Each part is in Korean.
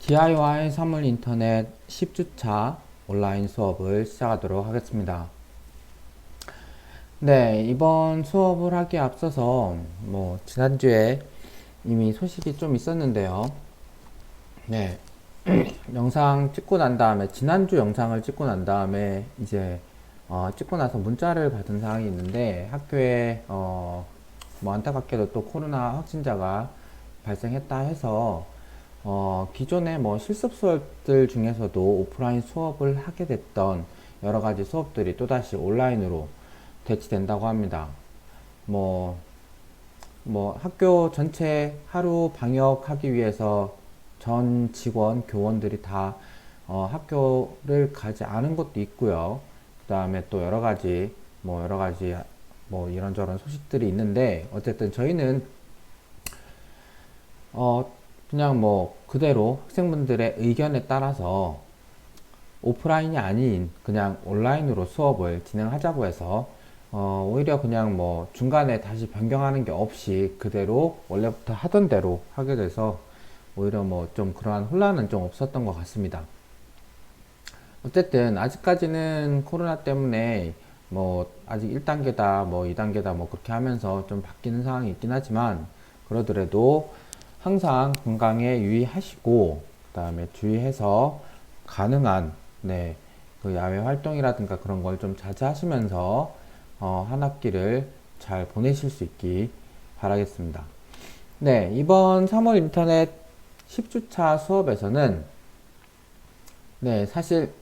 DIY 사물 인터넷 10주차 온라인 수업을 시작하도록 하겠습니다. 네, 이번 수업을 하기에 앞서서 지난주에 이미 소식이 좀 있었는데요. 네, 영상 찍고 난 다음에 지난주 영상을 찍고 난 다음에 이제 찍고 나서 문자를 받은 사항이 있는데 학교에 안타깝게도 또 코로나 확진자가 발생했다 해서 기존의 실습 수업들 중에서도 오프라인 수업을 하게 됐던 여러 가지 수업들이 또다시 온라인으로 대치된다고 합니다. 학교 전체 하루 방역하기 위해서 전 직원, 교원들이 다 학교를 가지 않은 것도 있고요. 그 다음에 또 여러 가지 이런저런 소식들이 있는데, 어쨌든 저희는 그냥 그대로 학생분들의 의견에 따라서 오프라인이 아닌 그냥 온라인으로 수업을 진행하자고 해서 오히려 그냥 중간에 다시 변경하는 게 없이 그대로 원래부터 하던 대로 하게 돼서 오히려 좀 그러한 혼란은 좀 없었던 것 같습니다. 어쨌든 아직까지는 코로나 때문에 아직 1단계다 2단계다 그렇게 하면서 좀 바뀌는 상황이 있긴 하지만, 그러더라도 항상 건강에 유의하시고, 그 다음에 주의해서 가능한 그 야외 활동이라든가 그런 걸 좀 자제하시면서 한 학기를 잘 보내실 수 있기 바라겠습니다. 네, 이번 3월 인터넷 10주차 수업에서는 사실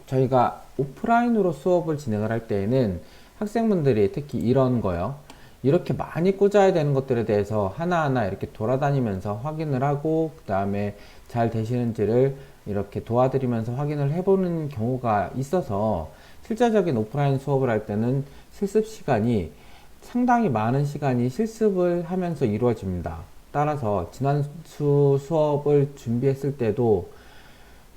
저희가 오프라인으로 수업을 진행을 할 때에는 학생분들이 특히 이런 거요, 이렇게 많이 꽂아야 되는 것들에 대해서 하나하나 이렇게 돌아다니면서 확인을 하고, 그 다음에 잘 되시는지를 이렇게 도와드리면서 확인을 해보는 경우가 있어서, 실제적인 오프라인 수업을 할 때는 실습 시간이 상당히 많은 시간이 실습을 하면서 이루어집니다. 따라서 지난주 수업을 준비했을 때도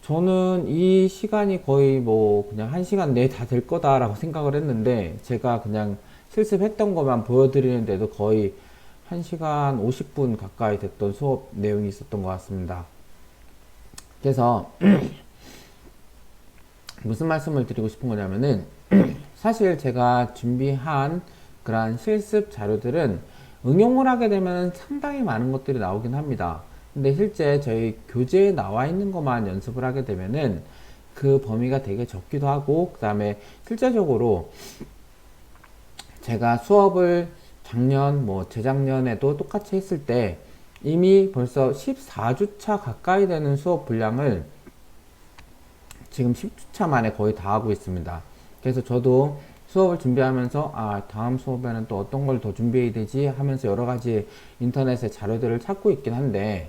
저는 이 시간이 거의 그냥 1시간 내에 다 될 거다라고 생각을 했는데, 제가 그냥 실습했던 것만 보여드리는데도 거의 1시간 50분 가까이 됐던 수업 내용이 있었던 것 같습니다. 그래서 무슨 말씀을 드리고 싶은 거냐면은, 사실 제가 준비한 그러한 실습 자료들은 응용을 하게 되면 상당히 많은 것들이 나오긴 합니다. 근데 실제 저희 교재에 나와 있는 것만 연습을 하게 되면은 그 범위가 되게 적기도 하고, 그 다음에 실제적으로 제가 수업을 작년, 재작년에도 똑같이 했을 때 이미 벌써 14주차 가까이 되는 수업 분량을 지금 10주차 만에 거의 다 하고 있습니다. 그래서 저도 수업을 준비하면서 다음 수업에는 또 어떤 걸 더 준비해야 되지 하면서 여러 가지 인터넷에 자료들을 찾고 있긴 한데,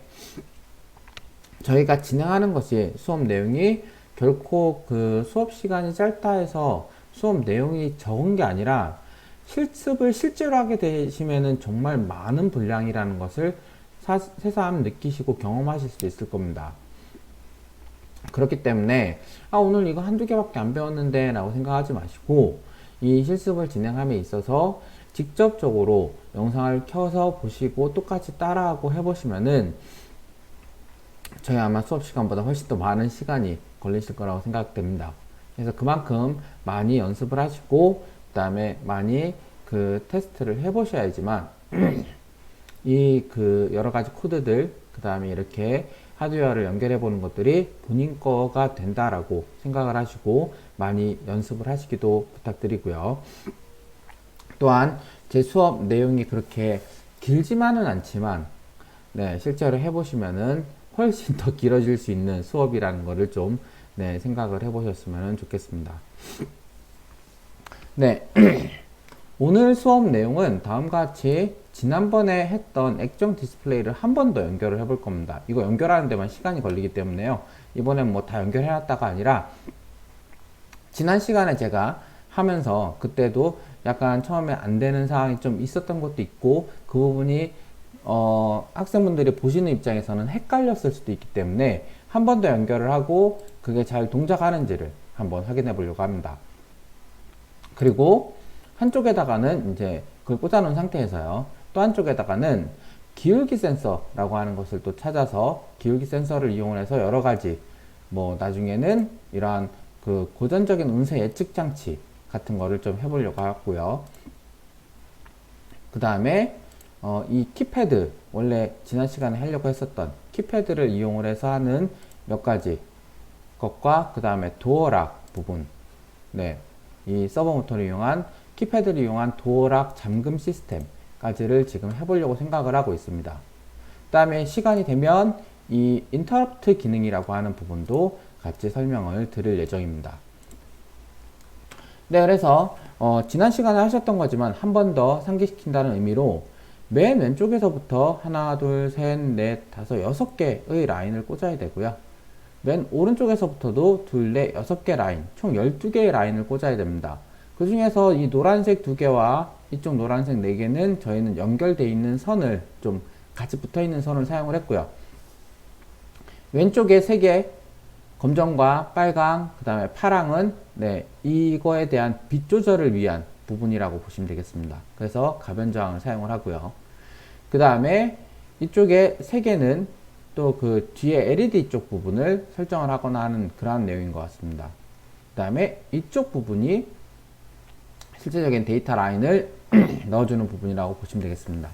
저희가 진행하는 것이 수업 내용이 결코 그 수업 시간이 짧다 해서 수업 내용이 적은 게 아니라, 실습을 실제로 하게 되시면은 정말 많은 분량이라는 것을 새삼 느끼시고 경험하실 수 있을 겁니다. 그렇기 때문에 오늘 이거 한두 개밖에 안 배웠는데 라고 생각하지 마시고, 이 실습을 진행함에 있어서 직접적으로 영상을 켜서 보시고 똑같이 따라하고 해보시면은 저희 아마 수업 시간보다 훨씬 더 많은 시간이 걸리실 거라고 생각됩니다. 그래서 그만큼 많이 연습을 하시고, 그 다음에 많이 그 테스트를 해보셔야지만 이 그 여러 가지 코드들, 그 다음에 이렇게 하드웨어를 연결해 보는 것들이 본인 거가 된다라고 생각을 하시고 많이 연습을 하시기도 부탁드리고요. 또한 제 수업 내용이 그렇게 길지만은 않지만 실제로 해보시면은 훨씬 더 길어질 수 있는 수업이라는 거를 좀 생각을 해보셨으면 좋겠습니다. 오늘 수업 내용은 다음과 같이 지난번에 했던 액정 디스플레이를 한 번 더 연결을 해볼 겁니다. 이거 연결하는 데만 시간이 걸리기 때문에요. 이번엔 다 연결해놨다가 아니라, 지난 시간에 제가 하면서 그때도 약간 처음에 안 되는 상황이 좀 있었던 것도 있고, 그 부분이 학생분들이 보시는 입장에서는 헷갈렸을 수도 있기 때문에 한 번 더 연결을 하고 그게 잘 동작하는지를 한번 확인해 보려고 합니다. 그리고 한쪽에다가는 이제 그걸 꽂아 놓은 상태에서요, 또 한쪽에다가는 기울기 센서라고 하는 것을 또 찾아서 기울기 센서를 이용해서 여러 가지 뭐 나중에는 이러한 그 고전적인 운세 예측 장치 같은 거를 좀 해보려고 하고요. 그 다음에 이 키패드, 원래 지난 시간에 하려고 했었던 키패드를 이용을 해서 하는 몇 가지 것과 그 다음에 도어락 부분, 네, 이 서버 모터를 이용한 키패드를 이용한 도어락 잠금 시스템까지를 지금 해보려고 생각을 하고 있습니다. 그 다음에 시간이 되면 이 인터럽트 기능이라고 하는 부분도 같이 설명을 드릴 예정입니다. 네, 그래서 지난 시간에 하셨던 거지만 한 번 더 상기시킨다는 의미로 맨 왼쪽에서부터 하나, 둘, 셋, 넷, 다섯, 여섯 개의 라인을 꽂아야 되고요. 맨 오른쪽에서부터도 둘, 넷, 여섯 개 라인, 총 12개의 라인을 꽂아야 됩니다. 그 중에서 이 노란색 2개와 이쪽 노란색 4개는 저희는 연결되어 있는 선을 좀 같이 붙어 있는 선을 사용을 했고요. 왼쪽에 3개, 검정과 빨강, 그 다음에 파랑은 네, 이거에 대한 빛 조절을 위한 부분이라고 보시면 되겠습니다. 그래서 가변저항을 사용을 하고요. 그 다음에 이쪽에 3개는 또 그 뒤에 LED 쪽 부분을 설정을 하거나 하는 그러한 내용인 것 같습니다. 그 다음에 이쪽 부분이 실제적인 데이터 라인을 넣어주는 부분이라고 보시면 되겠습니다.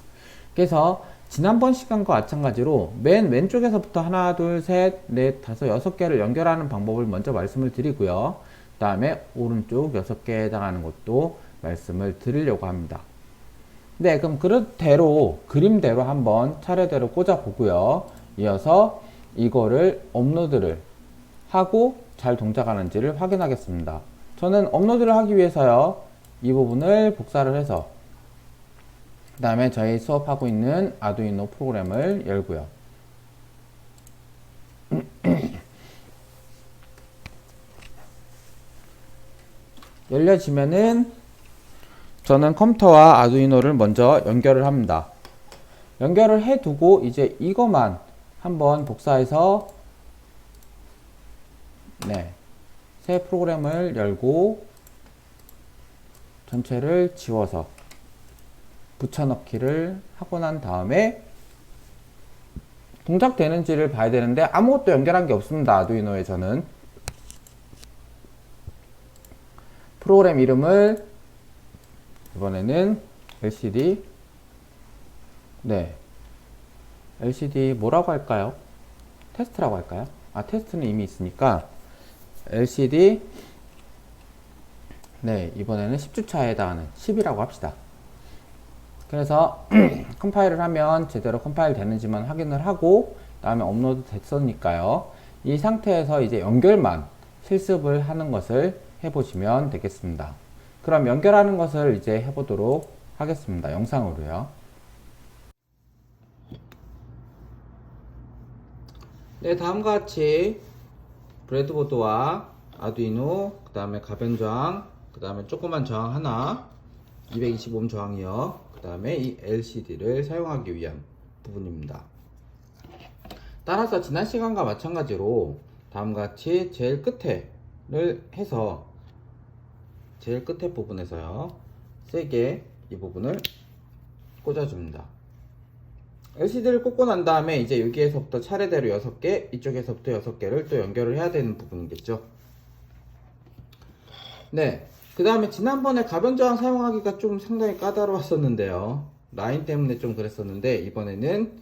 그래서 지난번 시간과 마찬가지로 맨 왼쪽에서부터 하나, 둘, 셋, 넷, 다섯, 6개를 연결하는 방법을 먼저 말씀을 드리고요. 그 다음에 오른쪽 6개에 해당하는 것도 말씀을 드리려고 합니다. 네, 그럼 그릇대로, 그림대로 한번 차례대로 꽂아 보고요. 이어서 이거를 업로드를 하고 잘 동작하는지를 확인하겠습니다. 저는 업로드를 하기 위해서요, 이 부분을 복사를 해서 그 다음에 저희 수업하고 있는 아두이노 프로그램을 열고요. 열려지면은 저는 컴퓨터와 아두이노를 먼저 연결을 합니다. 연결을 해두고 이제 이것만 한번 복사해서 네, 새 프로그램을 열고 전체를 지워서 붙여넣기를 하고 난 다음에 동작되는지를 봐야 되는데 아무것도 연결한 게 없습니다. 아두이노에 저는 프로그램 이름을 이번에는 LCD 네, LCD 뭐라고 할까요? 테스트라고 할까요? 아, 테스트는 이미 있으니까 LCD 네, 이번에는 10주차에 해당하는 10이라고 합시다. 그래서 컴파일을 하면 제대로 컴파일 되는지만 확인을 하고 다음에 업로드 됐으니까요. 이 상태에서 이제 연결만 실습을 하는 것을 해보시면 되겠습니다. 그럼 연결하는 것을 이제 해보도록 하겠습니다. 영상으로요. 네, 다음과 같이 브레드보드와 아두이노, 그 다음에 가변저항, 그 다음에 조그만 저항 하나, 220오hm 저항이요. 그 다음에 이 LCD를 사용하기 위한 부분입니다. 따라서 지난 시간과 마찬가지로 다음과 같이 제일 끝에를 해서 제일 끝에 부분에서요, 세게 이 부분을 꽂아줍니다. LCD를 꽂고 난 다음에 이제 여기에서부터 차례대로 6개, 이쪽에서부터 6개를 또 연결을 해야 되는 부분이겠죠. 네, 그 다음에 지난번에 가변저항 사용하기가 좀 상당히 까다로웠었는데요. 라인 때문에 좀 그랬었는데 이번에는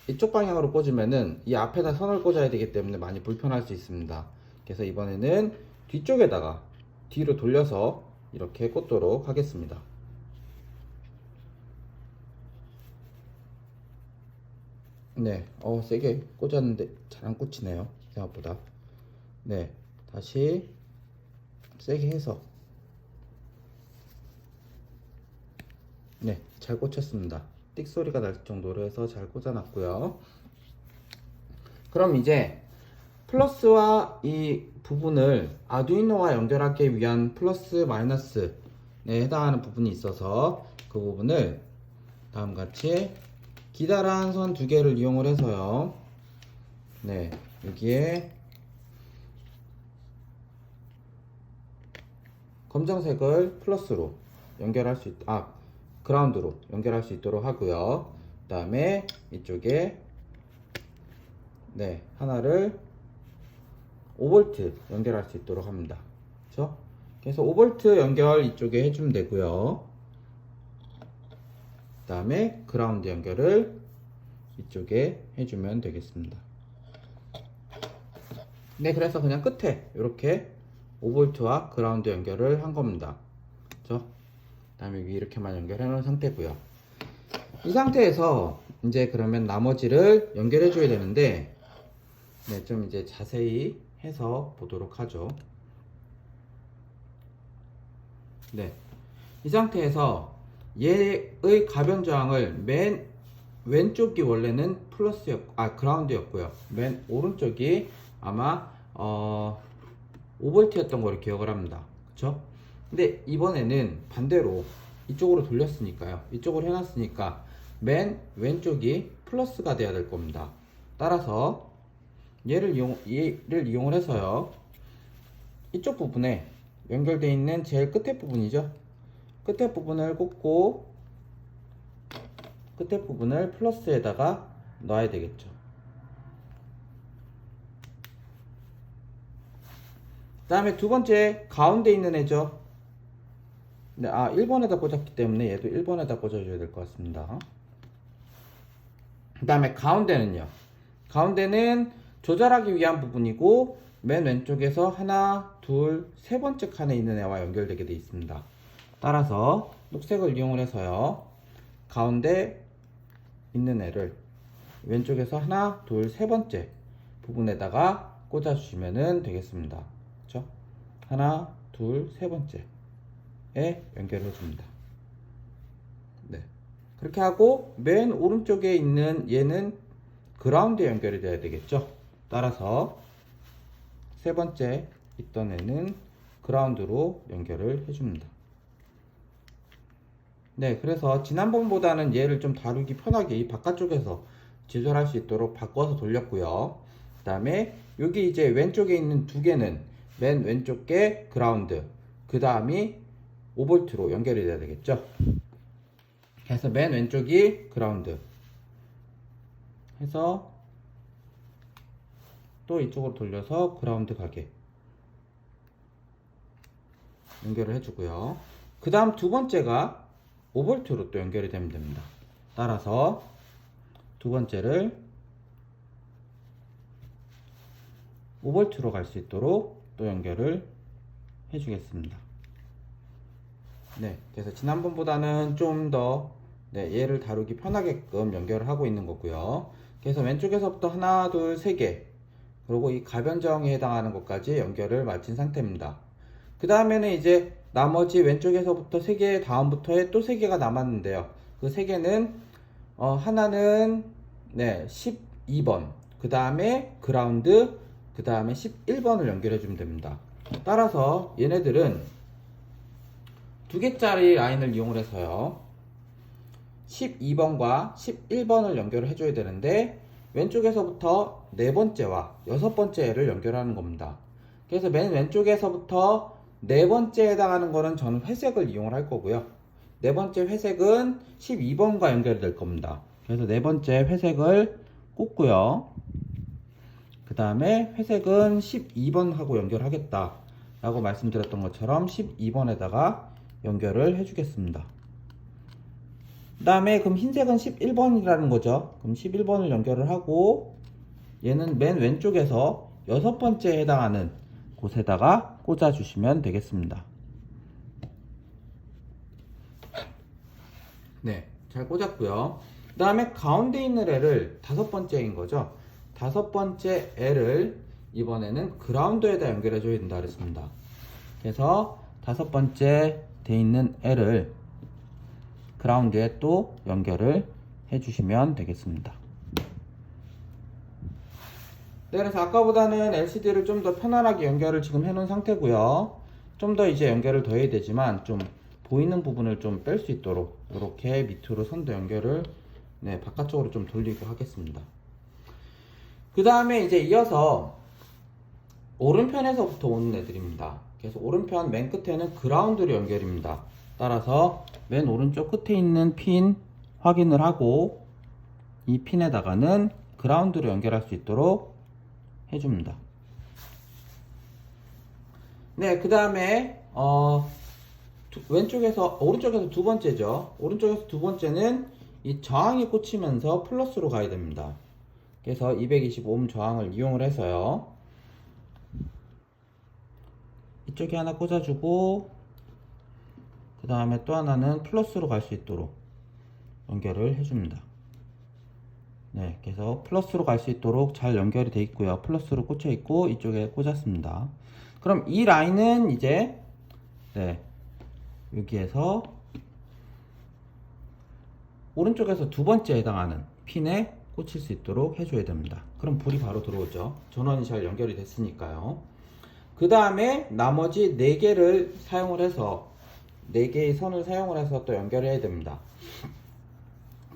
이쪽 방향으로 꽂으면은 이 앞에다 선을 꽂아야 되기 때문에 많이 불편할 수 있습니다. 그래서 이번에는 뒤쪽에다가 뒤로 돌려서 이렇게 꽂도록 하겠습니다. 네, 세게 꽂았는데 잘 안 꽂히네요. 생각보다. 네, 다시 세게 해서 네, 잘 꽂혔습니다. 띡 소리가 날 정도로 해서 잘 꽂아놨고요. 그럼 이제 플러스와 이 부분을 아두이노와 연결하기 위한 플러스 마이너스에 해당하는 부분이 있어서 그 부분을 다음같이 기다란 선 2개를 이용을 해서요, 네, 여기에 검정색을 플러스로 연결할 수 그라운드로 연결할 수 있도록 하고요. 그 다음에 이쪽에 네, 하나를 5V 연결할 수 있도록 합니다. 그렇죠? 그래서 5V 연결 이쪽에 해주면 되고요. 그 다음에 그라운드 연결을 이쪽에 해주면 되겠습니다. 네, 그래서 그냥 끝에 이렇게 5V와 그라운드 연결을 한 겁니다. 그렇죠? 그 다음에 위 이렇게만 연결해 놓은 상태고요. 이 상태에서 이제 그러면 나머지를 연결해 줘야 되는데 네, 좀 이제 자세히 해서 보도록 하죠. 네, 이 상태에서 얘의 가변 저항을 맨 왼쪽이 원래는 그라운드였고요. 맨 오른쪽이 아마 5V였던 거를 기억을 합니다. 그쵸? 근데 이번에는 반대로 이쪽으로 돌렸으니까요. 이쪽으로 해놨으니까 맨 왼쪽이 플러스가 돼야 될 겁니다. 따라서 얘를 이용을 해서요. 이쪽 부분에 연결되어 있는 제일 끝에 부분이죠. 끝에 부분을 꽂고 끝에 부분을 플러스에다가 넣어야 되겠죠. 그 다음에 두 번째 가운데 있는 애죠. 네, 1번에다 꽂았기 때문에 얘도 1번에다 꽂아줘야 될 것 같습니다. 그 다음에 가운데는요. 가운데는 조절하기 위한 부분이고 맨 왼쪽에서 하나, 둘, 세 번째 칸에 있는 애와 연결되게 되어 있습니다. 따라서 녹색을 이용을 해서요. 가운데 있는 애를 왼쪽에서 하나, 둘, 세 번째 부분에다가 꽂아주시면 되겠습니다. 그렇죠? 하나, 둘, 세 번째에 연결해 줍니다. 네. 그렇게 하고 맨 오른쪽에 있는 얘는 그라운드에 연결이 돼야 되겠죠. 따라서 세 번째 있던 애는 그라운드로 연결을 해줍니다. 네, 그래서 지난번보다는 얘를 좀 다루기 편하게 이 바깥쪽에서 조절할 수 있도록 바꿔서 돌렸고요. 그 다음에 여기 이제 왼쪽에 있는 두 개는 맨 왼쪽 게 그라운드, 그 다음이 5V로 연결이 돼야 되겠죠. 그래서 맨 왼쪽이 그라운드 해서 또 이쪽으로 돌려서 그라운드 가게 연결을 해주고요. 그 다음 두 번째가 5V로 또 연결이 되면 됩니다. 따라서 두 번째를 5V로 갈 수 있도록 또 연결을 해주겠습니다. 네, 그래서 지난번보다는 좀 더 얘를 다루기 편하게끔 연결을 하고 있는 거고요. 그래서 왼쪽에서부터 하나, 둘, 세 개, 그리고 이 가변저항에 해당하는 것까지 연결을 마친 상태입니다. 그 다음에는 이제 나머지 왼쪽에서부터 3개, 다음부터에 또 3개가 남았는데요. 그 3개는 하나는 12번, 그 다음에 그라운드, 그 다음에 11번을 연결해 주면 됩니다. 따라서 얘네들은 2개짜리 라인을 이용을 해서요. 12번과 11번을 연결을 해줘야 되는데 왼쪽에서부터 4번째와 6번째를 연결하는 겁니다. 그래서 맨 왼쪽에서부터 4번째에 해당하는 거는 저는 회색을 이용을 할 거고요. 4번째 회색은 12번과 연결이 될 겁니다. 그래서 4번째 회색을 꽂고요. 그 다음에 회색은 12번하고 연결하겠다 라고 말씀드렸던 것처럼 12번에다가 연결을 해주겠습니다. 그 다음에 그럼 흰색은 11번이라는 거죠. 그럼 11번을 연결을 하고 얘는 맨 왼쪽에서 6번째에 해당하는 곳에다가 꽂아 주시면 되겠습니다. 네, 잘 꽂았고요. 그 다음에 가운데 있는 애를 5번째인 거죠. 5번째 애를 이번에는 그라운드에다 연결해 줘야 된다 그랬습니다. 그래서 5번째 돼 있는 애를 그라운드에 또 연결을 해 주시면 되겠습니다. 네, 그래서 아까보다는 LCD를 좀 더 편안하게 연결을 지금 해 놓은 상태고요. 좀 더 이제 연결을 더 해야 되지만 좀 보이는 부분을 좀 뺄 수 있도록 이렇게 밑으로 선도 연결을 바깥쪽으로 좀 돌리고 하겠습니다. 그 다음에 이제 이어서 오른편에서부터 오는 애들입니다. 그래서 오른편 맨 끝에는 그라운드로 연결입니다. 따라서 맨 오른쪽 끝에 있는 핀 확인을 하고 이 핀에다가는 그라운드로 연결할 수 있도록 해줍니다. 네, 그 다음에 오른쪽에서 두 번째죠. 오른쪽에서 두 번째는 이 저항이 꽂히면서 플러스로 가야 됩니다. 그래서 220오hm 저항을 이용을 해서요, 이쪽에 하나 꽂아주고, 그 다음에 또 하나는 플러스로 갈 수 있도록 연결을 해줍니다. 네, 그래서 플러스로 갈 수 있도록 잘 연결이 되어 있고요. 플러스로 꽂혀 있고 이쪽에 꽂았습니다. 그럼 이 라인은 이제 여기에서 오른쪽에서 두 번째에 해당하는 핀에 꽂힐 수 있도록 해줘야 됩니다. 그럼 불이 바로 들어오죠. 전원이 잘 연결이 됐으니까요. 그 다음에 나머지 4개를 사용을 해서 4개의 선을 사용을 해서 또 연결해야 됩니다.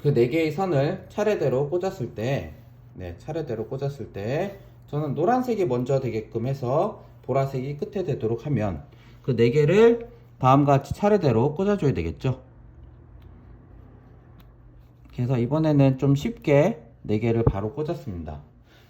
그 4개의 선을 차례대로 꽂았을 때, 차례대로 꽂았을 때, 저는 노란색이 먼저 되게끔 해서 보라색이 끝에 되도록 하면 그 4개를 다음과 같이 차례대로 꽂아줘야 되겠죠. 그래서 이번에는 좀 쉽게 4개를 바로 꽂았습니다.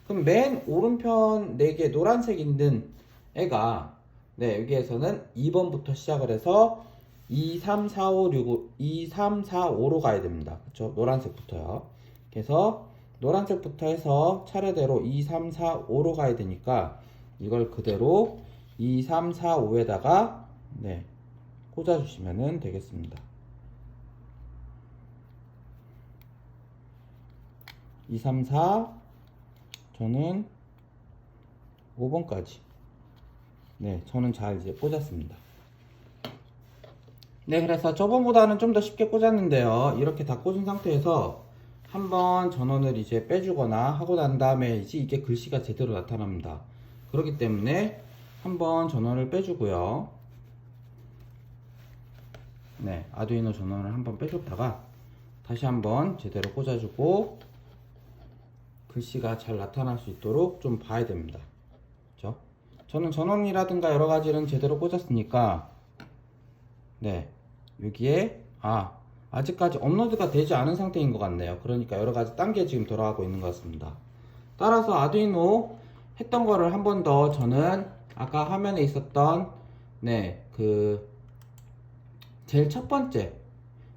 그럼 맨 오른편 4개 노란색 있는 애가, 여기에서는 2번부터 시작을 해서 2, 3, 4, 5, 6, 2, 3, 4, 5로 가야 됩니다. 그쵸? 노란색부터요. 그래서 노란색부터 해서 차례대로 2, 3, 4, 5로 가야 되니까 이걸 그대로 2, 3, 4, 5에다가 꽂아주시면 되겠습니다. 2, 3, 4, 저는 5번까지 저는 잘 이제 꽂았습니다. 그래서 저번보다는 좀 더 쉽게 꽂았는데요. 이렇게 다 꽂은 상태에서 한번 전원을 이제 빼주거나 하고 난 다음에 이제 이게 글씨가 제대로 나타납니다. 그렇기 때문에 한번 전원을 빼주고요. 아두이노 전원을 한번 빼줬다가 다시 한번 제대로 꽂아주고 글씨가 잘 나타날 수 있도록 좀 봐야 됩니다. 그렇죠? 저는 전원이라든가 여러 가지는 제대로 꽂았으니까 여기에 아직까지 업로드가 되지 않은 상태인 것 같네요. 그러니까 여러 가지 단계 지금 돌아가고 있는 것 같습니다. 따라서 아두이노 했던 거를 한 번 더 저는 아까 화면에 있었던 그 제일 첫 번째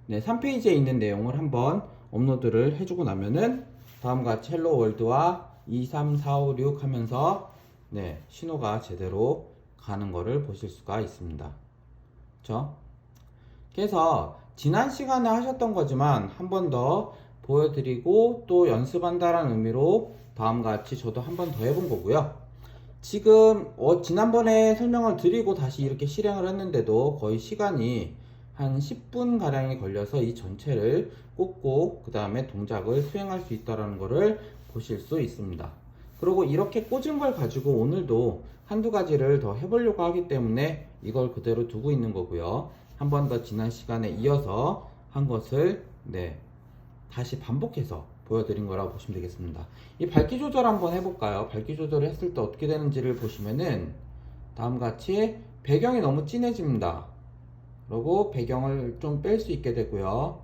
3페이지에 있는 내용을 한번 업로드를 해주고 나면은 다음과 같이 헬로 월드와 2, 3, 4, 5, 6 하면서 신호가 제대로 가는 거를 보실 수가 있습니다. 그렇죠? 그래서 지난 시간에 하셨던 거지만 한 번 더 보여드리고 또 연습한다라는 의미로 다음과 같이 저도 한 번 더 해본 거고요. 지금 지난번에 설명을 드리고 다시 이렇게 실행을 했는데도 거의 시간이 한 10분 가량이 걸려서 이 전체를 꽂고 그 다음에 동작을 수행할 수 있다는 것을 보실 수 있습니다. 그리고 이렇게 꽂은 걸 가지고 오늘도 한두 가지를 더 해보려고 하기 때문에 이걸 그대로 두고 있는 거고요. 한 번 더 지난 시간에 이어서 한 것을 다시 반복해서 보여드린 거라고 보시면 되겠습니다. 이 밝기 조절 한번 해볼까요? 밝기 조절을 했을 때 어떻게 되는지를 보시면은 다음과 같이 배경이 너무 진해집니다. 그리고 배경을 좀 뺄 수 있게 되고요.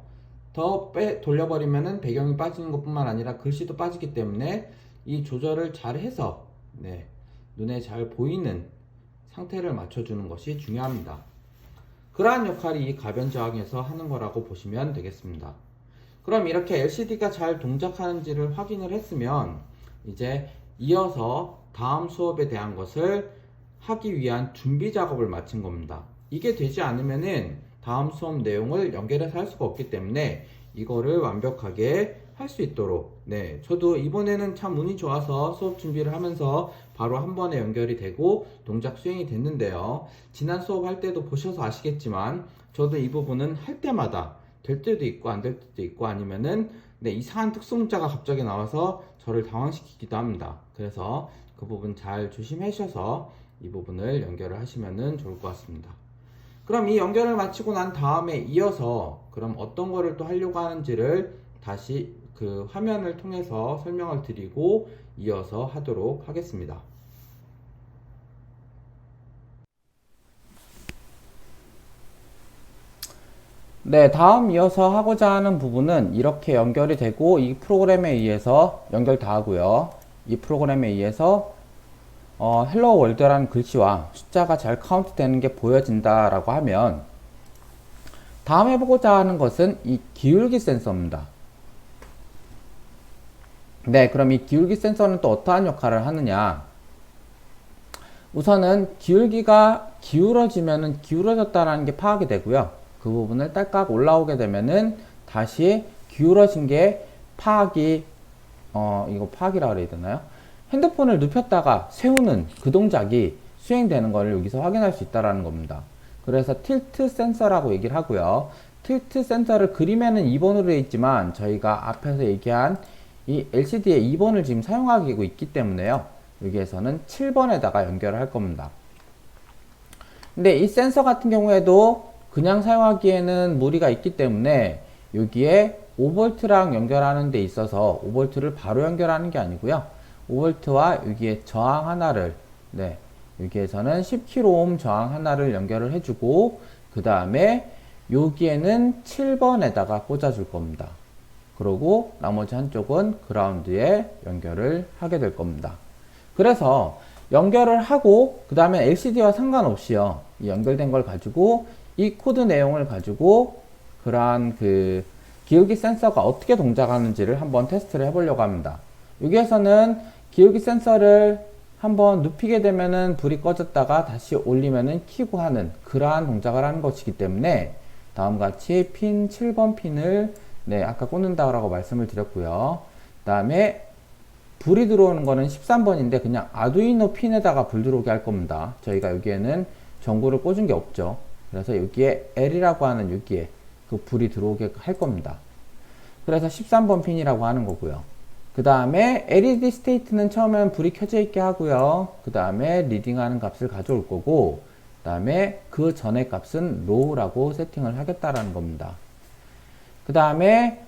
더 돌려버리면은 배경이 빠지는 것 뿐만 아니라 글씨도 빠지기 때문에 이 조절을 잘 해서 눈에 잘 보이는 상태를 맞춰주는 것이 중요합니다. 그러한 역할이 이 가변 저항에서 하는 거라고 보시면 되겠습니다. 그럼 이렇게 LCD가 잘 동작하는지를 확인을 했으면 이제 이어서 다음 수업에 대한 것을 하기 위한 준비 작업을 마친 겁니다. 이게 되지 않으면은 다음 수업 내용을 연결해서 할 수가 없기 때문에 이거를 완벽하게 할 수 있도록 저도 이번에는 참 운이 좋아서 수업 준비를 하면서 바로 한 번에 연결이 되고 동작 수행이 됐는데요. 지난 수업 할 때도 보셔서 아시겠지만 저도 이 부분은 할 때마다 될 때도 있고 안 될 때도 있고 아니면은 이상한 특수문자가 갑자기 나와서 저를 당황시키기도 합니다. 그래서 그 부분 잘 조심하셔서 이 부분을 연결을 하시면 좋을 것 같습니다. 그럼 이 연결을 마치고 난 다음에 이어서 그럼 어떤 거를 또 하려고 하는지를 다시 그 화면을 통해서 설명을 드리고 이어서 하도록 하겠습니다. 네, 다음 이어서 하고자 하는 부분은 이렇게 연결이 되고 이 프로그램에 의해서 연결 다 하고요. 이 프로그램에 의해서 헬로 월드라는 글씨와 숫자가 잘 카운트 되는 게 보여진다라고 하면 다음 해보고자 하는 것은 이 기울기 센서입니다. 네, 그럼 이 기울기 센서는 또 어떠한 역할을 하느냐? 우선은 기울기가 기울어지면은 기울어졌다라는 게 파악이 되고요. 그 부분을 딸깍 올라오게 되면은 다시 기울어진 게 파악이 이거 파악이라 그래야 되나요? 핸드폰을 눕혔다가 세우는 그 동작이 수행되는 걸 여기서 확인할 수 있다라는 겁니다. 그래서 틸트 센서라고 얘기를 하고요. 틸트 센서를 그림에는 2번으로 되어 있지만 저희가 앞에서 얘기한 이 LCD에 2번을 지금 사용하고 있기 때문에요. 여기에서는 7번에다가 연결을 할 겁니다. 근데 이 센서 같은 경우에도 그냥 사용하기에는 무리가 있기 때문에 여기에 5V랑 연결하는 데 있어서 5V를 바로 연결하는 게 아니고요. 5V와 여기에 저항 하나를 여기에서는 10kΩ 저항 하나를 연결을 해주고 그 다음에 여기에는 7번에다가 꽂아줄 겁니다. 그리고 나머지 한쪽은 그라운드에 연결을 하게 될 겁니다. 그래서 연결을 하고 그 다음에 LCD와 상관없이요. 이 연결된 걸 가지고 이 코드 내용을 가지고 그러한 그 기울기 센서가 어떻게 동작하는지를 한번 테스트를 해보려고 합니다. 여기에서는 기울기 센서를 한번 눕히게 되면은 불이 꺼졌다가 다시 올리면은 켜고 하는 그러한 동작을 하는 것이기 때문에 다음과 같이 핀 7번 핀을 아까 꽂는다고 말씀을 드렸고요. 그 다음에 불이 들어오는 거는 13번인데 그냥 아두이노 핀에다가 불 들어오게 할 겁니다. 저희가 여기에는 전구를 꽂은 게 없죠. 그래서 여기에 L이라고 하는 여기에 그 불이 들어오게 할 겁니다. 그래서 13번 핀이라고 하는 거고요. 그 다음에 LED 스테이트는 처음엔 불이 켜져 있게 하고요. 그 다음에 리딩하는 값을 가져올 거고 그 다음에 그 전의 값은 low라고 세팅을 하겠다라는 겁니다. 그 다음에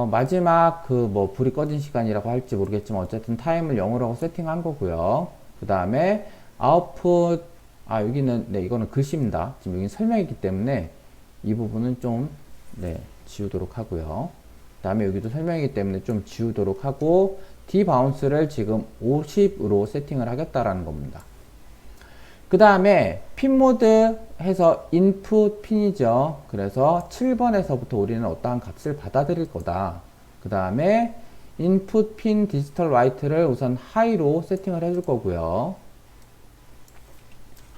마지막 그 뭐 불이 꺼진 시간이라고 할지 모르겠지만 어쨌든 타임을 0으로 세팅한 거고요. 그 다음에 아웃풋 여기는 이거는 글씨입니다. 지금 여기 설명이기 때문에 이 부분은 좀 지우도록 하고요. 그 다음에 여기도 설명이기 때문에 좀 지우도록 하고 디바운스를 지금 50으로 세팅을 하겠다라는 겁니다. 그 다음에 핀 모드 해서 인풋 핀이죠. 그래서 7번에서부터 우리는 어떠한 값을 받아들일 거다. 그 다음에 인풋 핀 디지털 라이트를 우선 하이로 세팅을 해줄 거고요.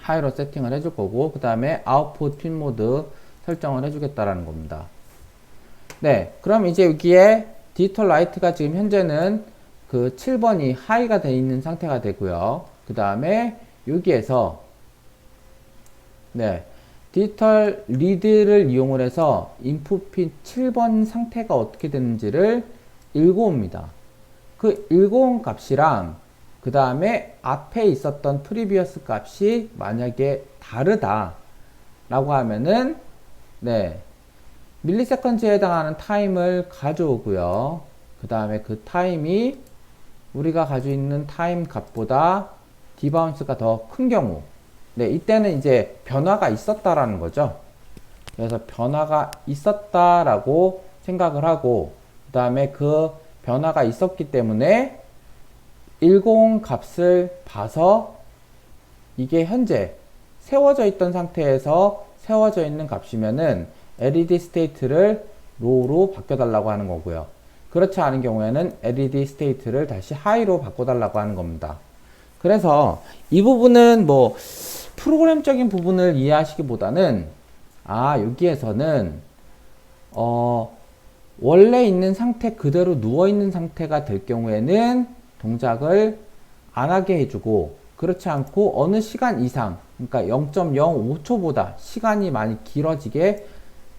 하이로 세팅을 해줄 거고 그 다음에 아웃풋 핀 모드 설정을 해주겠다라는 겁니다. 그럼 이제 여기에 디지털 라이트가 지금 현재는 그 7번이 하이가 되어 있는 상태가 되고요. 그 다음에 여기에서 디지털 리드를 이용을 해서 인풋 핀 7번 상태가 어떻게 되는지를 읽어옵니다. 그 읽어온 값이랑 그 다음에 앞에 있었던 프리비어스 값이 만약에 다르다 라고 하면은 밀리세컨즈에 해당하는 타임을 가져오고요. 그 다음에 그 타임이 우리가 가지고 있는 타임 값보다 디바운스가 더 큰 경우 이때는 이제 변화가 있었다라는 거죠. 그래서 변화가 있었다라고 생각을 하고 그 다음에 그 변화가 있었기 때문에 10 값을 봐서 이게 현재 세워져 있던 상태에서 세워져 있는 값이면은 LED 스테이트를 low로 바꿔달라고 하는 거고요. 그렇지 않은 경우에는 LED 스테이트를 다시 high로 바꿔달라고 하는 겁니다. 그래서 이 부분은 뭐 프로그램적인 부분을 이해하시기보다는 여기에서는 원래 있는 상태 그대로 누워있는 상태가 될 경우에는 동작을 안 하게 해주고 그렇지 않고 어느 시간 이상 그러니까 0.05초보다 시간이 많이 길어지게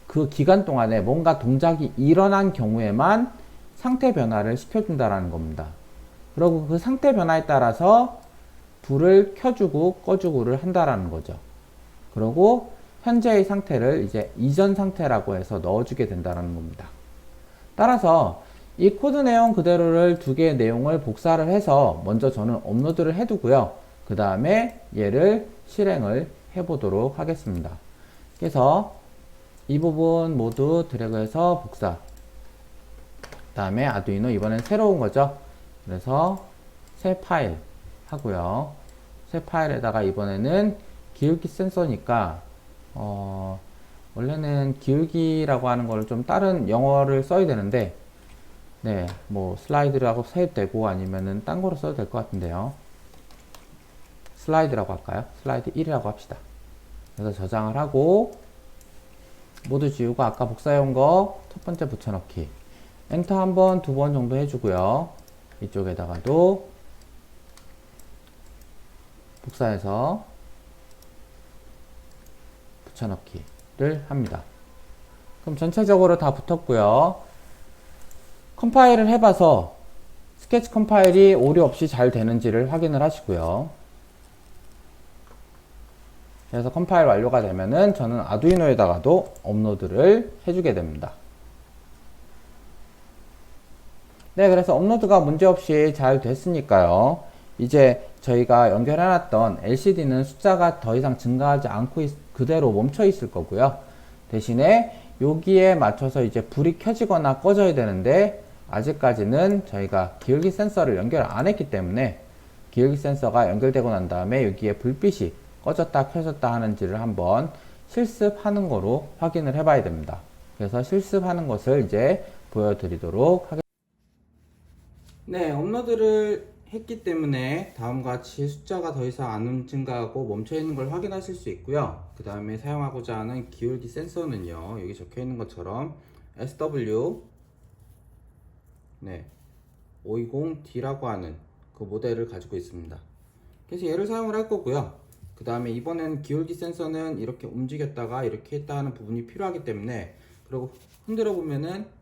그 기간 동안에 뭔가 동작이 일어난 경우에만 상태 변화를 시켜준다라는 겁니다. 그리고 그 상태 변화에 따라서 불을 켜주고 꺼주고를 한다라는 거죠. 그리고 현재의 상태를 이제 이전 상태라고 해서 넣어주게 된다는 겁니다. 따라서 이 코드 내용 그대로를 두 개의 내용을 복사를 해서 먼저 저는 업로드를 해두고요. 그 다음에 얘를 실행을 해보도록 하겠습니다. 그래서 이 부분 모두 드래그해서 복사. 그 다음에 아두이노 이번엔 새로운 거죠. 그래서 새 파일 하고요. 새 파일에다가 이번에는 기울기 센서니까 원래는 기울기라고 하는 걸 좀 다른 영어를 써야 되는데 네, 뭐 슬라이드라고 써도 되고 아니면은 딴 거로 써도 될 것 같은데요. 슬라이드라고 할까요? 슬라이드 1이라고 합시다. 그래서 저장을 하고 모두 지우고 아까 복사해온 거 첫 번째 붙여넣기. 엔터 한 번, 두 번 정도 해주고요. 이쪽에다가도 복사해서 붙여넣기를 합니다. 그럼 전체적으로 다 붙었고요. 컴파일을 해봐서 스케치 컴파일이 오류 없이 잘 되는지를 확인을 하시고요. 그래서 컴파일 완료가 되면은 저는 아두이노에다가도 업로드를 해주게 됩니다. 네, 그래서 업로드가 문제없이 잘 됐으니까요. 이제 저희가 연결해놨던 LCD는 숫자가 더 이상 증가하지 않고 그대로 멈춰 있을 거고요. 대신에 여기에 맞춰서 이제 불이 켜지거나 꺼져야 되는데 아직까지는 저희가 기울기 센서를 연결 안 했기 때문에 기울기 센서가 연결되고 난 다음에 여기에 불빛이 꺼졌다 켜졌다 하는지를 한번 실습하는 거로 확인을 해 봐야 됩니다. 그래서 실습하는 것을 이제 보여드리도록 하겠습니다. 네, 업로드를 했기 때문에 다음과 같이 숫자가 더 이상 안 증가하고 멈춰 있는 걸 확인하실 수 있고요. 그 다음에 사용하고자 하는 기울기 센서는요, 여기 적혀 있는 것처럼 SW 520D라고 하는 그 모델을 가지고 있습니다. 그래서 얘를 사용을 할 거고요. 그 다음에 이번엔 기울기 센서는 이렇게 움직였다가 이렇게 했다 하는 부분이 필요하기 때문에, 그리고 흔들어 보면은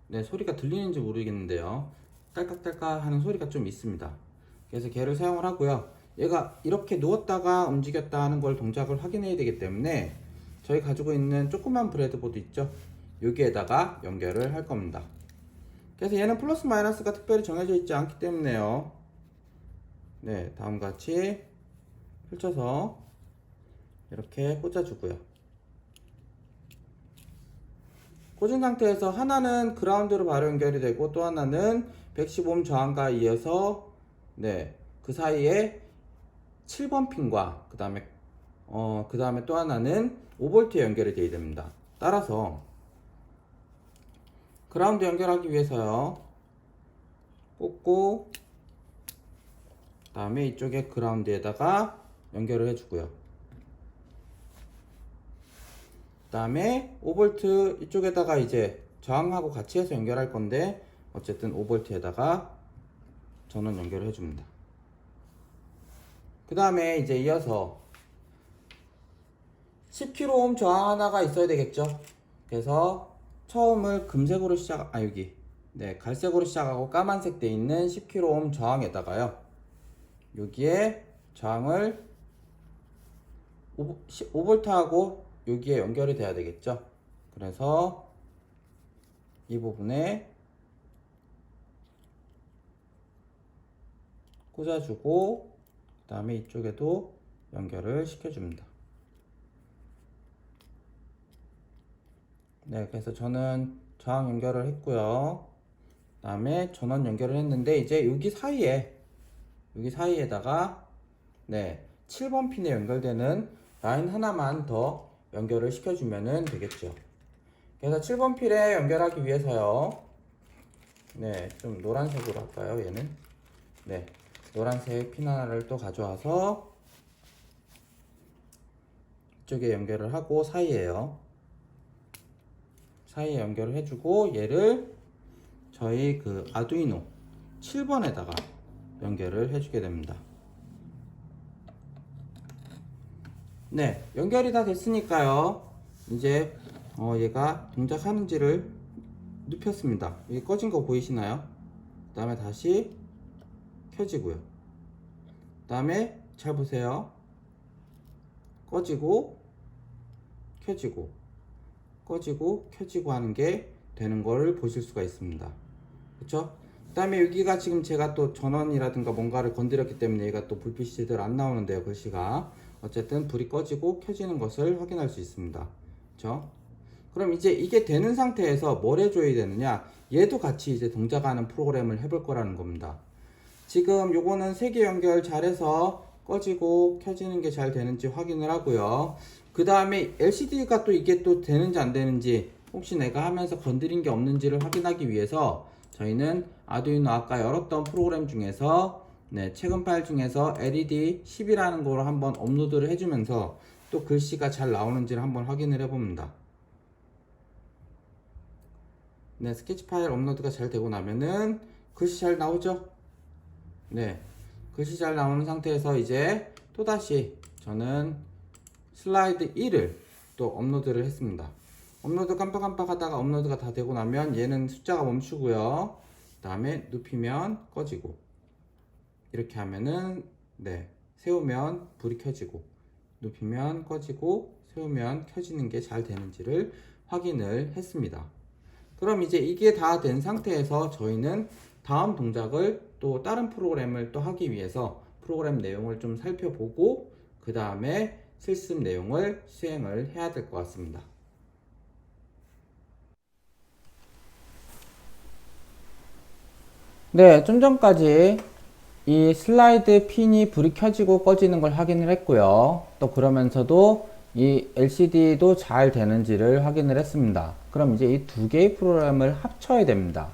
네, 소리가 들리는지 모르겠는데요. 딸깍딸깍 하는 소리가 좀 있습니다. 그래서 걔를 사용을 하고요. 얘가 이렇게 누웠다가 움직였다 하는 걸 동작을 확인해야 되기 때문에 저희 가지고 있는 조그만 브레드보드 있죠? 여기에다가 연결을 할 겁니다. 그래서 얘는 플러스 마이너스가 특별히 정해져 있지 않기 때문에요. 네, 다음과 같이 펼쳐서 이렇게 꽂아주고요. 꽂은 상태에서 하나는 그라운드로 바로 연결이 되고 또 하나는 115옴 저항과 이어서 그 사이에 7번 핀과 그 다음에 또 하나는 5V에 연결이 되어야 됩니다. 따라서 그라운드 연결하기 위해서요, 꽂고 그 다음에 이쪽에 그라운드에다가 연결을 해주고요. 그 다음에 5V 이쪽에다가 이제 저항하고 같이 해서 연결할 건데 어쨌든 5V에다가 전원 연결을 해줍니다. 그 다음에 이제 이어서 10kΩ 저항 하나가 있어야 되겠죠. 그래서 처음을 금색으로 갈색으로 시작하고 까만색 돼 있는 10kΩ 저항에다가요, 여기에 저항을 5V하고 여기에 연결이 돼야 되겠죠. 그래서 이 부분에 꽂아주고 그 다음에 이쪽에도 연결을 시켜줍니다. 네, 그래서 저는 저항 연결을 했고요. 그 다음에 전원 연결을 했는데 이제 여기 사이에다가 7번 핀에 연결되는 라인 하나만 더 연결을 시켜주면 되겠죠. 그래서 7번 핀에 연결하기 위해서요, 좀 노란색으로 할까요? 얘는 노란색 핀 하나를 또 가져와서 이쪽에 연결을 하고 사이에 연결을 해주고 얘를 저희 그 아두이노 7번에다가 연결을 해주게 됩니다. 네, 연결이 다 됐으니까요, 이제 얘가 동작하는지를 눕혔습니다. 여기 꺼진 거 보이시나요? 그 다음에 다시 켜지고요. 그 다음에 잘 보세요. 꺼지고 켜지고 꺼지고 켜지고 하는 게 되는 걸 보실 수가 있습니다. 그쵸? 그 다음에 여기가 지금 제가 또 전원이라든가 뭔가를 건드렸기 때문에 얘가 또 불빛이 제대로 안 나오는데요, 글씨가. 어쨌든 불이 꺼지고 켜지는 것을 확인할 수 있습니다. 그렇죠? 그럼 이제 이게 되는 상태에서 뭘 해줘야 되느냐? 얘도 같이 이제 동작하는 프로그램을 해볼 거라는 겁니다. 지금 요거는 3개 연결 잘해서 꺼지고 켜지는 게 잘 되는지 확인을 하고요. 그 다음에 LCD가 또 이게 또 되는지 안 되는지 혹시 내가 하면서 건드린 게 없는지를 확인하기 위해서 저희는 아두이노 아까 열었던 프로그램 중에서 최근 파일 중에서 LED 10이라는 거로 한번 업로드를 해주면서 또 글씨가 잘 나오는지를 한번 확인을 해봅니다. 스케치 파일 업로드가 잘 되고 나면은 글씨 잘 나오죠? 글씨 잘 나오는 상태에서 이제 또다시 저는 슬라이드 1을 또 업로드를 했습니다. 업로드 깜빡깜빡 하다가 업로드가 다 되고 나면 얘는 숫자가 멈추고요. 그 다음에 눕히면 꺼지고, 이렇게 하면은 세우면 불이 켜지고, 눕히면 꺼지고, 세우면 켜지는 게 잘 되는지를 확인을 했습니다. 그럼 이제 이게 다 된 상태에서 저희는 다음 동작을 또 다른 프로그램을 또 하기 위해서 프로그램 내용을 좀 살펴보고 그 다음에 실습 내용을 수행을 해야 될 것 같습니다. 좀 전까지 이 슬라이드 핀이 불이 켜지고 꺼지는 걸 확인을 했고요. 또 그러면서도 이 LCD도 잘 되는지를 확인을 했습니다. 그럼 이제 이 두 개의 프로그램을 합쳐야 됩니다.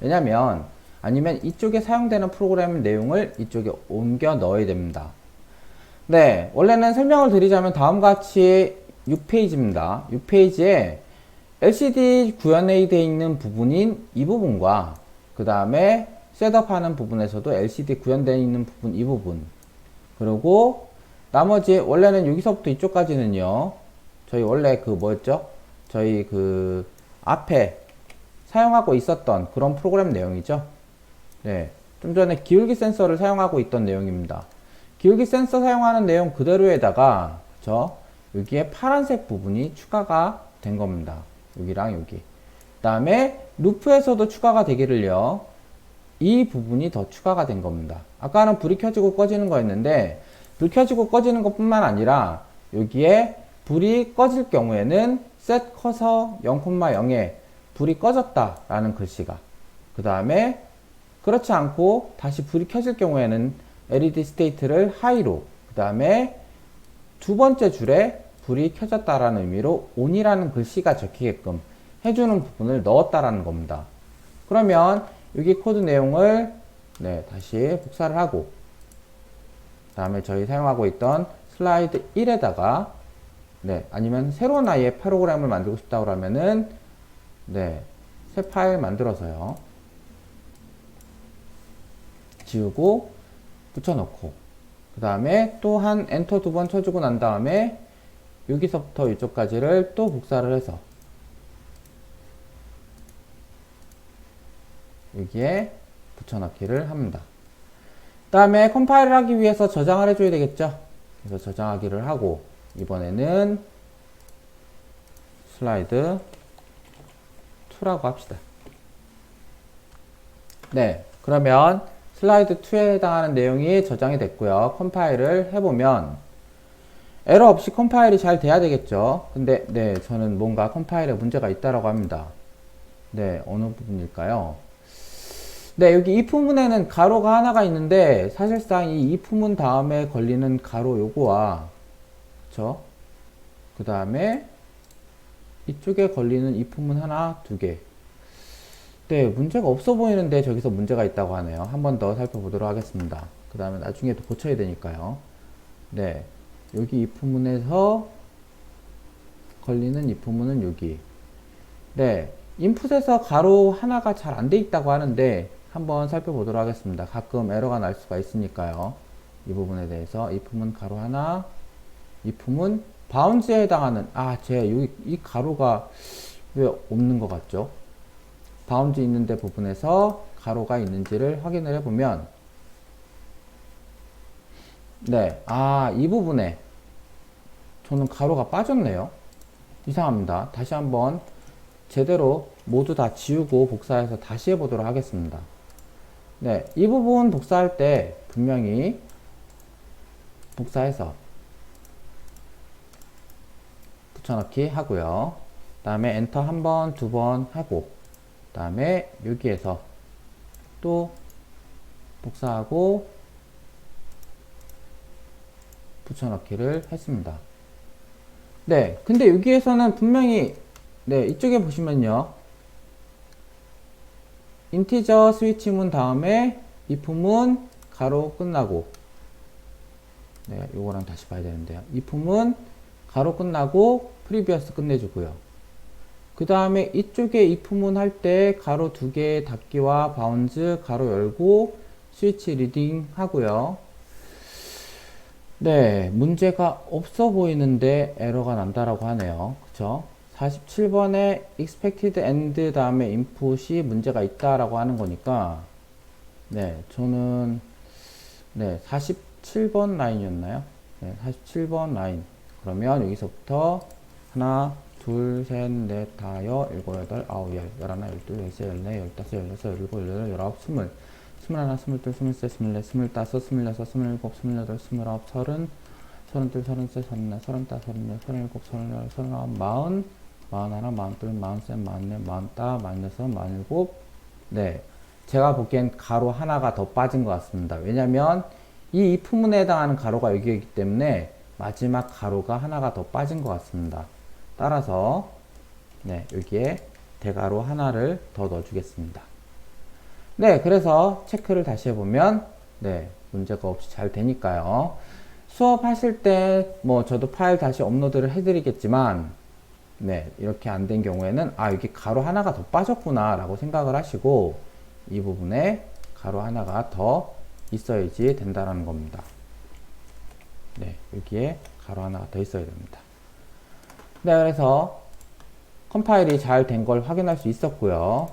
왜냐면 아니면 이쪽에 사용되는 프로그램 내용을 이쪽에 옮겨 넣어야 됩니다. 원래는 설명을 드리자면 다음과 같이 6페이지입니다. 6페이지에 LCD 구현이 되어 있는 부분인 이 부분과 그 다음에 셋업하는 부분에서도 LCD 구현되어 있는 부분 이 부분, 그리고 나머지 원래는 여기서부터 이쪽까지는요 저희 원래 그 뭐였죠? 저희 그 앞에 사용하고 있었던 그런 프로그램 내용이죠. 좀 전에 기울기 센서를 사용하고 있던 내용입니다. 기울기 센서 사용하는 내용 그대로에다가 여기에 파란색 부분이 추가가 된 겁니다. 여기랑 여기. 그 다음에 루프에서도 추가가 되기를요, 이 부분이 더 추가가 된 겁니다. 아까는 불이 켜지고 꺼지는 거였는데 불 켜지고 꺼지는 것 뿐만 아니라 여기에 불이 꺼질 경우에는 set 커서 0,0에 불이 꺼졌다 라는 글씨가, 그 다음에 그렇지 않고 다시 불이 켜질 경우에는 LED 스테이트를 하이로, 그 다음에 두 번째 줄에 불이 켜졌다라는 의미로 ON이라는 글씨가 적히게끔 해주는 부분을 넣었다라는 겁니다. 그러면 여기 코드 내용을 다시 복사를 하고, 그 다음에 저희 사용하고 있던 슬라이드 1에다가 아니면 새로운 아이의 프로그램을 만들고 싶다고 하면은 새 파일 만들어서요 지우고 붙여넣고, 그 다음에 또 한 엔터 2번 쳐주고 난 다음에 여기서부터 이쪽까지를 또 복사를 해서 여기에 붙여넣기를 합니다. 그 다음에 컴파일을 하기 위해서 저장을 해줘야 되겠죠. 그래서 저장하기를 하고, 이번에는 슬라이드 2라고 합시다. 그러면 슬라이드 2에 해당하는 내용이 저장이 됐고요. 컴파일을 해보면 에러 없이 컴파일이 잘 돼야 되겠죠. 근데 저는 뭔가 컴파일에 문제가 있다라고 합니다. 어느 부분일까요? 여기 if 문에는 가로가 하나가 있는데 사실상 이 if 문 다음에 걸리는 가로 요거와 그 다음에 이쪽에 걸리는 if 문 하나, 두 개. 문제가 없어 보이는데 저기서 문제가 있다고 하네요. 한 번 더 살펴보도록 하겠습니다. 그 다음에 나중에 또 고쳐야 되니까요. 여기 if 문에서 걸리는 if 문은 여기. 인풋에서 가로 하나가 잘 안 돼 있다고 하는데 한번 살펴보도록 하겠습니다. 가끔 에러가 날 수가 있으니까요. 이 부분에 대해서 if 문 가로 하나, if 문 바운즈에 해당하는 제가 여기 이 가로가 왜 없는 것 같죠? 바운즈 있는데 부분에서 가로가 있는지를 확인을 해보면 이 부분에 저는 가로가 빠졌네요. 이상합니다. 다시 한번 제대로 모두 다 지우고 복사해서 다시 해보도록 하겠습니다. 이 부분 복사할 때 분명히 복사해서 붙여넣기 하고요. 그 다음에 엔터 한 번, 두 번 하고, 그 다음에 여기에서 또 복사하고 붙여넣기를 했습니다. 네, 근데 여기에서는 분명히 네, 이쪽에 보시면요, 인티저 스위치문 다음에 if문 가로 끝나고, 네, 요거랑 다시 봐야 되는데요. if문 가로 끝나고 프리비어스 끝내주고요. 그 다음에 이쪽에 if문 할 때 가로 두 개 닫기와 바운즈 가로 열고 스위치 리딩 하고요. 네, 문제가 없어 보이는데 에러가 난다라고 하네요. 그쵸? 47번에 expected end 다음에 input이 문제가 있다라고 하는 거니까, 네, 저는, 네, 47번 라인이었나요? 네, 47번 라인. 그러면 여기서부터 하나, 둘, 셋, 넷, 다섯, 일곱, 여덟, 아홉, 열, 열하나, 열둘, 열세, 열네, 열다섯, 열여섯, 열일곱, 열여덟, 열아홉, 스물, 스물하나, 스물둘, 스물셋, 스물넷, 스물다섯, 스물여섯, 스물일곱, 스물여덟, 스물아홉, 서른, 서른둘, 서른셋, 서른넷, 서른다섯, 서른여섯, 서른일곱, 서른여덟, 서른아홉, 마흔, 마흔하나, 마흔둘, 마흔셋, 마흔넷, 마흔다, 마흔여섯, 마흔일곱. 네, 제가 보기엔 가로 하나가 더 빠진 것 같습니다. 왜냐면 이 if문에 해당하는 가로가 여기이기 때문에 마지막 가로가 하나가 더 빠진 것 같습니다. 따라서 네, 여기에 대가로 하나를 더 넣어주겠습니다. 네, 그래서 체크를 다시 해보면 네, 문제가 없이 잘 되니까요. 수업하실 때 뭐 저도 파일 다시 업로드를 해드리겠지만 네, 이렇게 안 된 경우에는 아, 여기 가로 하나가 더 빠졌구나 라고 생각을 하시고 이 부분에 가로 하나가 더 있어야지 된다라는 겁니다. 네, 여기에 가로 하나가 더 있어야 됩니다. 네, 그래서 컴파일이 잘 된 걸 확인할 수 있었고요.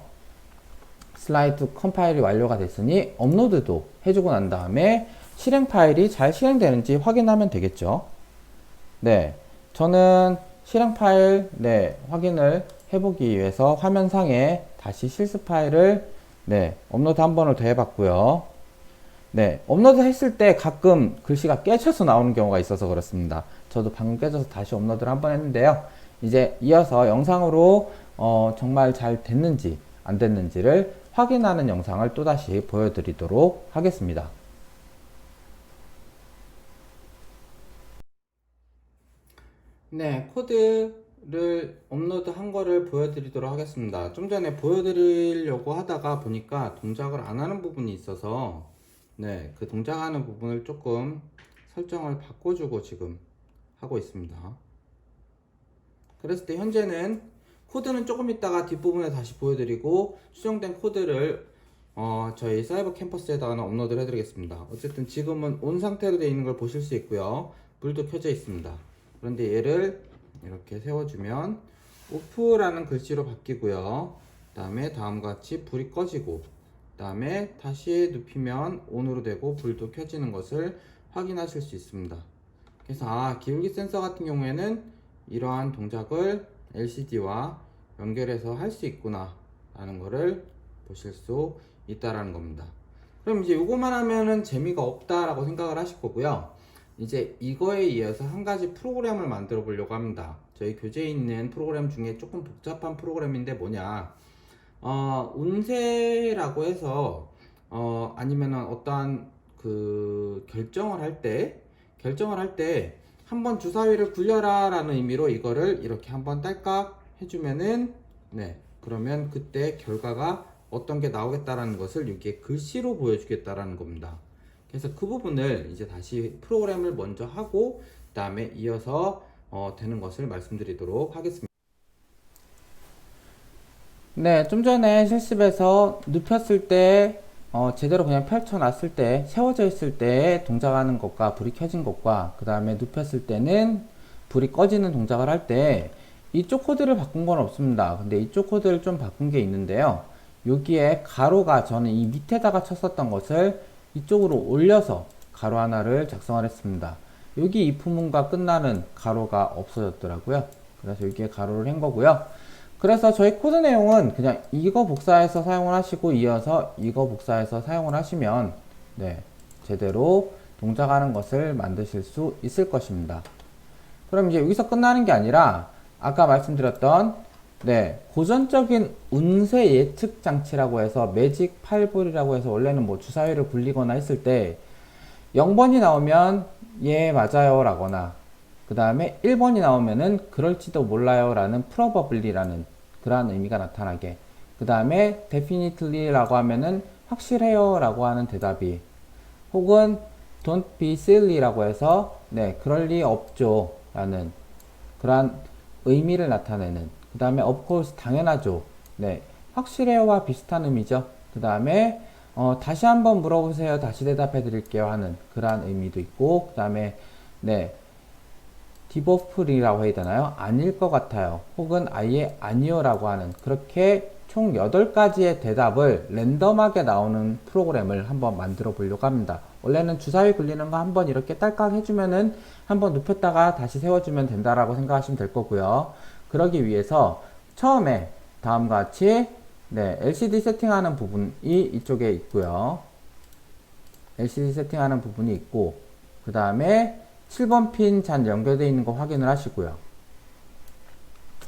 슬라이드 컴파일이 완료가 됐으니 업로드도 해주고 난 다음에 실행 파일이 잘 실행되는지 확인하면 되겠죠. 네, 저는 실행 파일 네, 확인을 해보기 위해서 화면상에 다시 실습 파일을 네, 업로드 한 번을 더 해봤고요. 네, 업로드 했을 때 가끔 글씨가 깨져서 나오는 경우가 있어서 그렇습니다. 저도 방금 깨져서 다시 업로드를 한 번 했는데요. 이제 이어서 영상으로 정말 잘 됐는지 안 됐는지를 확인하는 영상을 또다시 보여드리도록 하겠습니다. 네, 코드를 업로드 한 거를 보여드리도록 하겠습니다. 좀 전에 보여드리려고 하다가 보니까 동작을 안 하는 부분이 있어서 네, 그 동작하는 부분을 조금 설정을 바꿔주고 지금 하고 있습니다. 그랬을 때 현재는 코드는 조금 있다가 뒷부분에 다시 보여드리고 수정된 코드를 저희 사이버 캠퍼스에다가 업로드를 해드리겠습니다. 어쨌든 지금은 온 상태로 되어 있는 걸 보실 수 있고요. 불도 켜져 있습니다. 그런데 얘를 이렇게 세워주면 오프라는 글씨로 바뀌고요. 그 다음에 다음과 같이 불이 꺼지고 그 다음에 다시 눕히면 온으로 되고 불도 켜지는 것을 확인하실 수 있습니다. 그래서 기울기 센서 같은 경우에는 이러한 동작을 LCD와 연결해서 할 수 있구나 라는 거를 보실 수 있다라는 겁니다. 그럼 이제 이거만 하면은 재미가 없다 라고 생각을 하실 거고요. 이제 이거에 이어서 한 가지 프로그램을 만들어 보려고 합니다. 저희 교재에 있는 프로그램 중에 조금 복잡한 프로그램인데 뭐냐, 운세라고 해서 아니면은 어떠한 그 결정을 할 때 한번 주사위를 굴려라 라는 의미로 이거를 이렇게 한번 딸깍 해주면은 네, 그러면 그때 결과가 어떤 게 나오겠다라는 것을 여기에 글씨로 보여주겠다라는 겁니다. 그래서 그 부분을 이제 다시 프로그램을 먼저 하고 그 다음에 이어서 되는 것을 말씀드리도록 하겠습니다. 네, 좀 전에 실습에서 눕혔을 때 제대로 그냥 펼쳐놨을 때 세워져 있을 때 동작하는 것과 불이 켜진 것과 그 다음에 눕혔을 때는 불이 꺼지는 동작을 할 때 이쪽 코드를 바꾼 건 없습니다. 근데 이쪽 코드를 좀 바꾼 게 있는데요. 여기에 가로가 저는 이 밑에다가 쳤었던 것을 이쪽으로 올려서 가로 하나를 작성을 했습니다. 여기 if문과 끝나는 가로가 없어졌더라고요. 그래서 여기에 가로를 한 거고요. 그래서 저희 코드 내용은 그냥 이거 복사해서 사용을 하시고 이어서 이거 복사해서 사용을 하시면 네, 제대로 동작하는 것을 만드실 수 있을 것입니다. 그럼 이제 여기서 끝나는 게 아니라 아까 말씀드렸던 고전적인 운세 예측 장치라고 해서 매직 8볼이라고 해서 원래는 뭐 주사위를 굴리거나 했을 때 0번이 나오면 예 맞아요 라거나 그 다음에 1번이 나오면은 그럴지도 몰라요 라는 probably라는 그러한 의미가 나타나게 그 다음에 definitely 라고 하면은 확실해요 라고 하는 대답이 혹은 don't be silly 라고 해서 그럴 리 없죠 라는 그러한 의미를 나타내는 그 다음에 of course 당연하죠 확실해요와 비슷한 의미죠 그 다음에 다시 한번 물어보세요 다시 대답해 드릴게요 하는 그러한 의미도 있고 그 다음에 디버풀이라고 해야 되나요? 아닐 것 같아요. 혹은 아예 아니요 라고 하는 그렇게 총 8가지의 대답을 랜덤하게 나오는 프로그램을 한번 만들어 보려고 합니다. 원래는 주사위 굴리는 거 한번 이렇게 딸깍 해주면은 한번 눕혔다가 다시 세워주면 된다라고 생각하시면 될 거고요. 그러기 위해서 처음에 다음과 같이 LCD 세팅하는 부분이 이쪽에 있고요. LCD 세팅하는 부분이 있고 그 다음에 7번 핀 잘 연결되어 있는 거 확인을 하시고요.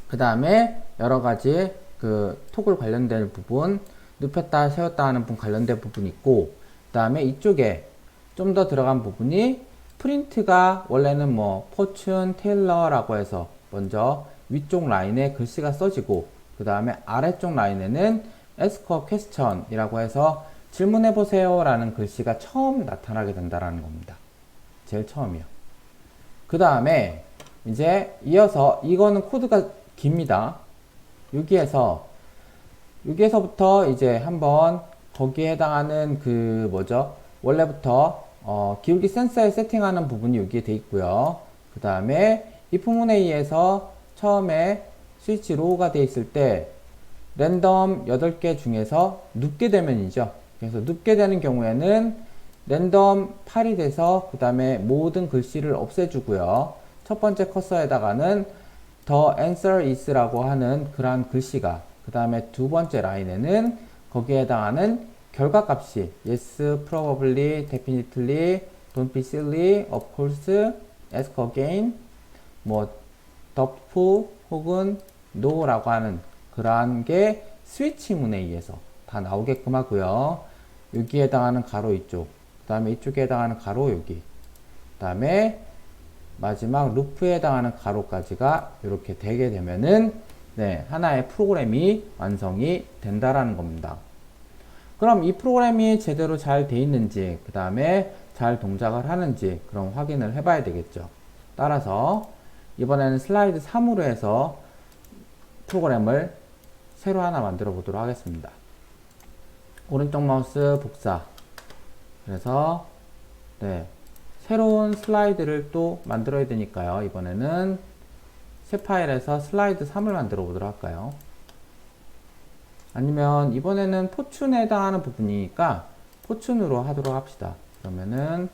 그 다음에 여러가지 그 토글 관련된 부분, 눕혔다 세웠다 하는 부분 관련된 부분이 있고, 그 다음에 이쪽에 좀 더 들어간 부분이 프린트가 원래는 뭐 포춘 테일러라고 해서 먼저 위쪽 라인에 글씨가 써지고, 그 다음에 아래쪽 라인에는 ask a question 이라고 해서 질문해보세요 라는 글씨가 처음 나타나게 된다라는 겁니다. 제일 처음이요. 그 다음에 이제 이어서 이거는 코드가 깁니다. 여기에서부터 이제 한번 거기에 해당하는 그 뭐죠? 원래부터 기울기 센서에 세팅하는 부분이 여기에 돼 있고요. 그 다음에 if 문에의해서 처음에 스위치 로우가 돼 있을 때 랜덤 8개 중에서 눕게 되면이죠. 그래서 눕게 되는 경우에는 랜덤 8이 돼서 그 다음에 모든 글씨를 없애주고요. 첫 번째 커서에다가는 the answer is 라고 하는 그러한 글씨가 그 다음에 두 번째 라인에는 거기에 해당하는 결과값이 yes, probably, definitely, don't be silly, of course, ask again, 뭐 doubtful 혹은 no 라고 하는 그러한 게 스위치 문에 의해서 다 나오게끔 하고요. 여기에 해당하는 가로 이쪽 그 다음에 이쪽에 해당하는 가로 여기 그 다음에 마지막 루프에 해당하는 가로까지가 이렇게 되게 되면은 하나의 프로그램이 완성이 된다라는 겁니다. 그럼 이 프로그램이 제대로 잘 돼 있는지 그 다음에 잘 동작을 하는지 그럼 확인을 해 봐야 되겠죠. 따라서 이번에는 슬라이드 3으로 해서 프로그램을 새로 하나 만들어 보도록 하겠습니다. 오른쪽 마우스 복사 그래서 새로운 슬라이드를 또 만들어야 되니까요. 이번에는 새 파일에서 슬라이드 3을 만들어 보도록 할까요? 아니면 이번에는 포춘에 해당하는 부분이니까 포춘으로 하도록 합시다. 그러면은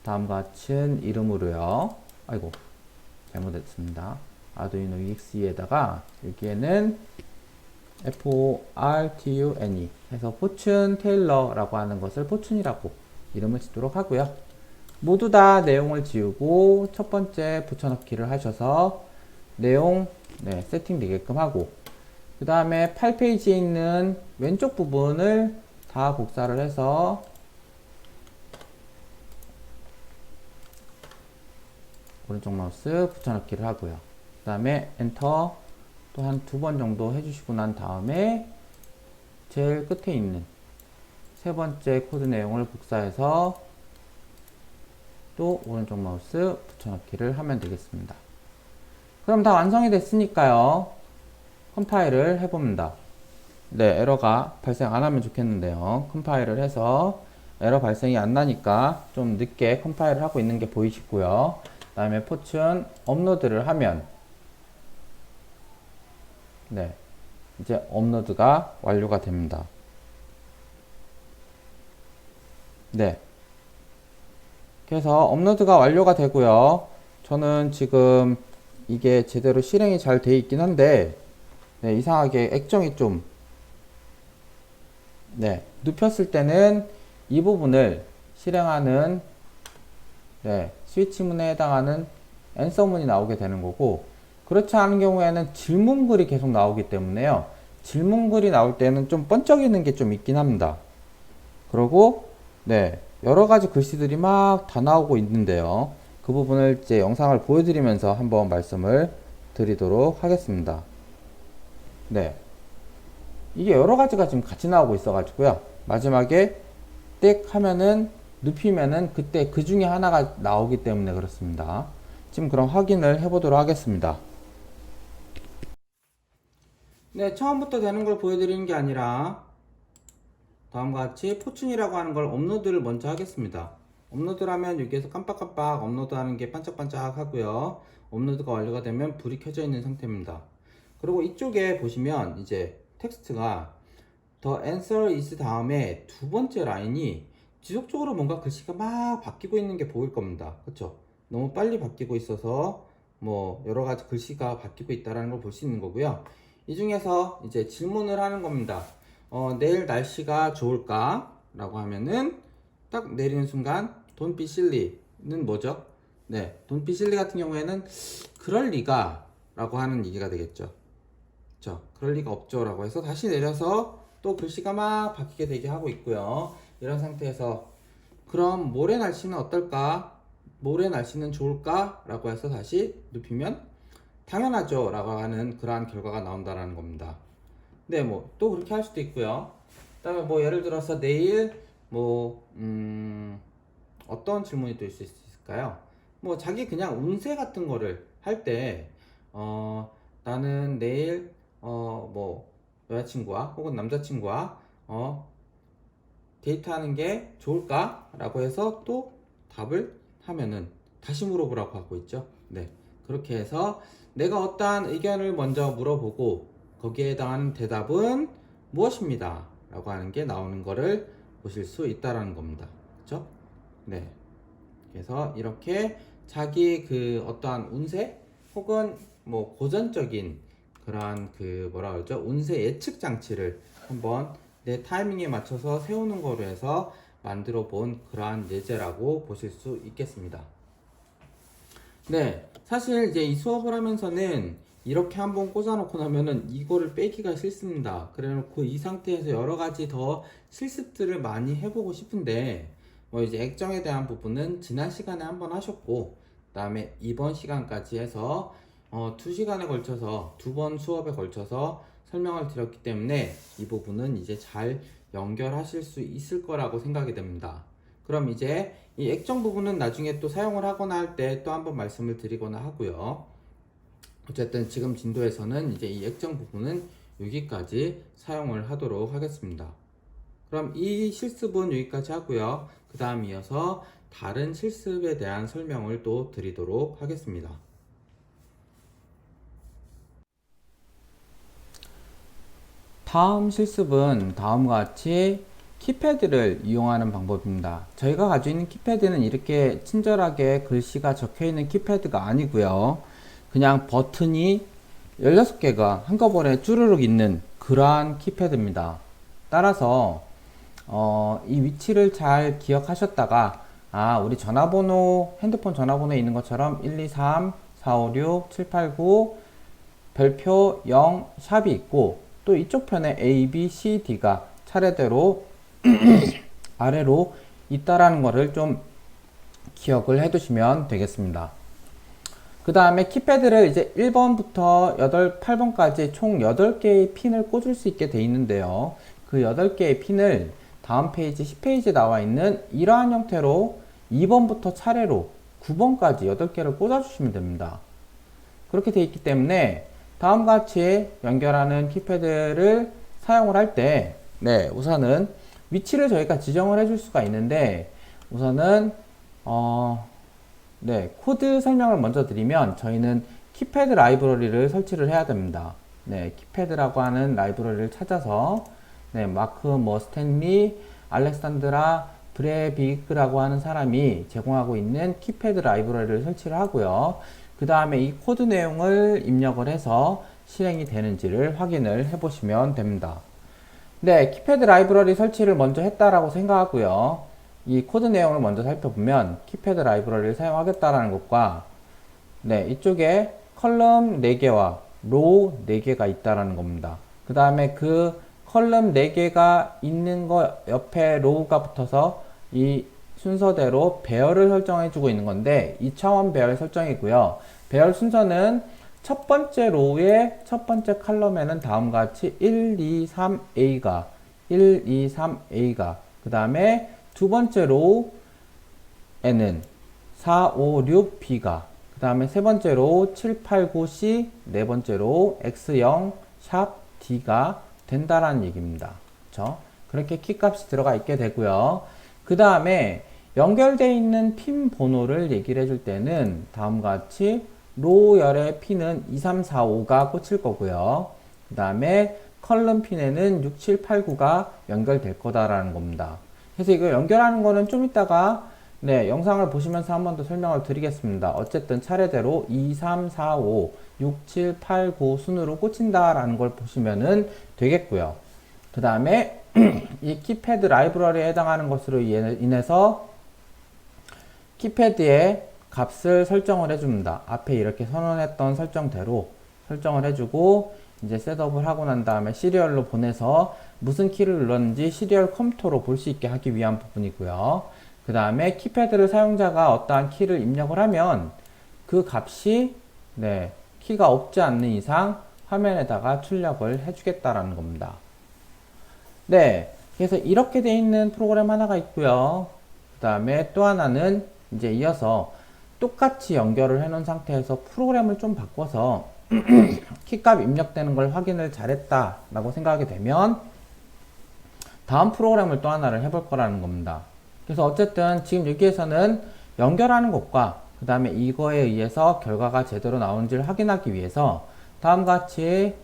다음과 같은 이름으로요. 아이고 잘못했습니다. 아두이노 EXE에다가 여기에는 FORTUNE 해서 포춘 테일러라고 하는 것을 포춘이라고 이름을 짓도록 하고요. 모두 다 내용을 지우고 첫 번째 붙여넣기를 하셔서 내용 세팅 되게끔 하고 그 다음에 8페이지에 있는 왼쪽 부분을 다 복사를 해서 오른쪽 마우스 붙여넣기를 하고요. 그 다음에 엔터 또 한 2번 정도 해주시고 난 다음에 제일 끝에 있는 세 번째 코드 내용을 복사해서 또 오른쪽 마우스 붙여넣기를 하면 되겠습니다. 그럼 다 완성이 됐으니까요. 컴파일을 해봅니다. 에러가 발생 안 하면 좋겠는데요. 컴파일을 해서 에러 발생이 안 나니까 좀 늦게 컴파일을 하고 있는 게 보이시고요. 그 다음에 포춘 업로드를 하면 이제 업로드가 완료가 됩니다. 그래서 업로드가 완료가 되고요. 저는 지금 이게 제대로 실행이 잘 돼 있긴 한데 이상하게 액정이 좀 눕혔을 때는 이 부분을 실행하는 스위치 문에 해당하는 앤서 문이 나오게 되는 거고 그렇지 않은 경우에는 질문글이 계속 나오기 때문에요. 질문글이 나올 때는 좀 번쩍이는 게 좀 있긴 합니다. 그리고 네, 여러 가지 글씨들이 막 다 나오고 있는데요. 그 부분을 이제 영상을 보여드리면서 한번 말씀을 드리도록 하겠습니다. 네, 이게 여러 가지가 지금 같이 나오고 있어 가지고요. 마지막에 띡 하면은 눕히면은 그때 그 중에 하나가 나오기 때문에 그렇습니다. 지금 그럼 확인을 해보도록 하겠습니다. 네, 처음부터 되는 걸 보여드리는 게 아니라 다음과 같이 포춘이라고 하는 걸 업로드를 먼저 하겠습니다. 업로드를 하면 여기에서 깜빡깜빡 업로드하는 게 반짝반짝 하고요. 업로드가 완료가 되면 불이 켜져 있는 상태입니다. 그리고 이쪽에 보시면 이제 텍스트가 The answer is 다음에 두 번째 라인이 지속적으로 뭔가 글씨가 막 바뀌고 있는 게 보일 겁니다. 그렇죠? 너무 빨리 바뀌고 있어서 뭐 여러 가지 글씨가 바뀌고 있다는 걸 볼 수 있는 거고요. 이 중에서 이제 질문을 하는 겁니다. 내일 날씨가 좋을까? 라고 하면은 딱 내리는 순간 Don't be silly는 뭐죠? 네, Don't be silly 같은 경우에는 그럴 리가 라고 하는 얘기가 되겠죠. 그렇죠? 그럴 리가 없죠 라고 해서 다시 내려서 또 글씨가 막 바뀌게 되게 하고 있고요. 이런 상태에서 그럼 모레 날씨는 어떨까? 모레 날씨는 좋을까? 라고 해서 다시 눕히면 당연하죠 라고 하는 그러한 결과가 나온다라는 겁니다. 네, 뭐 또 그렇게 할 수도 있고요. 그다음에 뭐 예를 들어서 내일 뭐 어떤 질문이 또 있을 수 있을까요? 뭐 자기 그냥 운세 같은 거를 할 때 나는 내일 뭐 여자친구와 혹은 남자친구와 데이트하는 게 좋을까? 라고 해서 또 답을 하면은 다시 물어보라고 하고 있죠. 네, 그렇게 해서 내가 어떠한 의견을 먼저 물어보고 거기에 해당하는 대답은 무엇입니다 라고 하는 게 나오는 거를 보실 수 있다라는 겁니다. 그렇죠? 네, 그래서 이렇게 자기 그 어떠한 운세 혹은 뭐 고전적인 그러한 그 뭐라 그러죠? 운세 예측 장치를 한번 내 타이밍에 맞춰서 세우는 거로 해서 만들어 본 그러한 예제라고 보실 수 있겠습니다. 네, 사실 이제 이 수업을 하면서는 이렇게 한번 꽂아놓고 나면은 이거를 빼기가 싫습니다. 그래놓고 이 상태에서 여러 가지 더 실습들을 많이 해보고 싶은데 뭐 이제 액정에 대한 부분은 지난 시간에 한번 하셨고 그 다음에 이번 시간까지 해서 2시간에 걸쳐서 2번 수업에 걸쳐서 설명을 드렸기 때문에 이 부분은 이제 잘 연결하실 수 있을 거라고 생각이 됩니다. 그럼 이제 이 액정 부분은 나중에 또 사용을 하거나 할 때 또 한번 말씀을 드리거나 하고요. 어쨌든 지금 진도에서는 이제 이 액정 부분은 여기까지 사용을 하도록 하겠습니다. 그럼 이 실습은 여기까지 하고요. 그 다음 이어서 다른 실습에 대한 설명을 또 드리도록 하겠습니다. 다음 실습은 다음과 같이 키패드를 이용하는 방법입니다. 저희가 가지고 있는 키패드는 이렇게 친절하게 글씨가 적혀 있는 키패드가 아니고요. 그냥 버튼이 16개가 한꺼번에 쭈르륵 있는 그러한 키패드입니다. 따라서 이 위치를 잘 기억하셨다가 우리 전화번호, 핸드폰 전화번호에 있는 것처럼 123 456 789 별표 0 샵이 있고 또 이쪽 편에 A, B, C, D가 차례대로 아래로 있다라는 것을 좀 기억을 해 두시면 되겠습니다. 그 다음에 키패드를 이제 1번부터 8번까지 총 8개의 핀을 꽂을 수 있게 되어 있는데요. 그 8개의 핀을 다음 페이지 10페이지에 나와 있는 이러한 형태로 2번부터 차례로 9번까지 8개를 꽂아주시면 됩니다. 그렇게 되어 있기 때문에 다음과 같이 연결하는 키패드를 사용을 할 때 우선은 위치를 저희가 지정을 해줄 수가 있는데 우선은 코드 설명을 먼저 드리면 저희는 키패드 라이브러리를 설치를 해야 됩니다. 키패드라고 하는 라이브러리를 찾아서 마크 스탠리, 알렉산드라 브레비크라고 하는 사람이 제공하고 있는 키패드 라이브러리를 설치를 하고요. 그 다음에 이 코드 내용을 입력을 해서 실행이 되는지를 확인을 해 보시면 됩니다. 키패드 라이브러리 설치를 먼저 했다라고 생각하고요. 이 코드 내용을 먼저 살펴보면 키패드 라이브러리를 사용하겠다라는 것과 이쪽에 컬럼 4개와 로우 4개가 있다라는 겁니다. 그 다음에 그 컬럼 4개가 있는 거 옆에 로우가 붙어서 이 순서대로 배열을 설정해 주고 있는 건데 2차원 배열 설정이고요. 배열 순서는 첫 번째 로우의 첫 번째 컬럼에는 다음과 같이 1, 2, 3A가 그 다음에 두 번째 로우에는 4, 5, 6B가 그 다음에 세 번째 로우 7, 8, 9C 네 번째 로우 X0, 샵 D가 된다라는 얘기입니다. 그렇죠? 그렇게 키값이 들어가 있게 되고요. 그 다음에 연결되어 있는 핀 번호를 얘기를 해줄 때는 다음과 같이 로열의 핀은 2, 3, 4, 5가 꽂힐 거고요. 그 다음에 컬럼 핀에는 6, 7, 8, 9가 연결될 거다라는 겁니다. 그래서 이거 연결하는 거는 좀 이따가 영상을 보시면서 한 번 더 설명을 드리겠습니다. 어쨌든 차례대로 2, 3, 4, 5, 6, 7, 8, 9 순으로 꽂힌다라는 걸 보시면은 되겠고요. 그 다음에 이 키패드 라이브러리에 해당하는 것으로 인해서 키패드에 값을 설정을 해줍니다. 앞에 이렇게 선언했던 설정대로 설정을 해주고 이제 셋업을 하고 난 다음에 시리얼로 보내서 무슨 키를 눌렀는지 시리얼 컴퓨터로 볼 수 있게 하기 위한 부분이고요. 그 다음에 키패드를 사용자가 어떠한 키를 입력을 하면 그 값이 키가 없지 않는 이상 화면에다가 출력을 해주겠다라는 겁니다. 그래서 이렇게 돼 있는 프로그램 하나가 있고요. 그 다음에 또 하나는 이제 이어서 똑같이 연결을 해 놓은 상태에서 프로그램을 좀 바꿔서 키값 입력되는 걸 확인을 잘했다 라고 생각하게 되면 다음 프로그램을 또 하나를 해볼 거라는 겁니다. 그래서 어쨌든 지금 여기에서는 연결하는 것과 그 다음에 이거에 의해서 결과가 제대로 나오는지를 확인하기 위해서 다음과 같이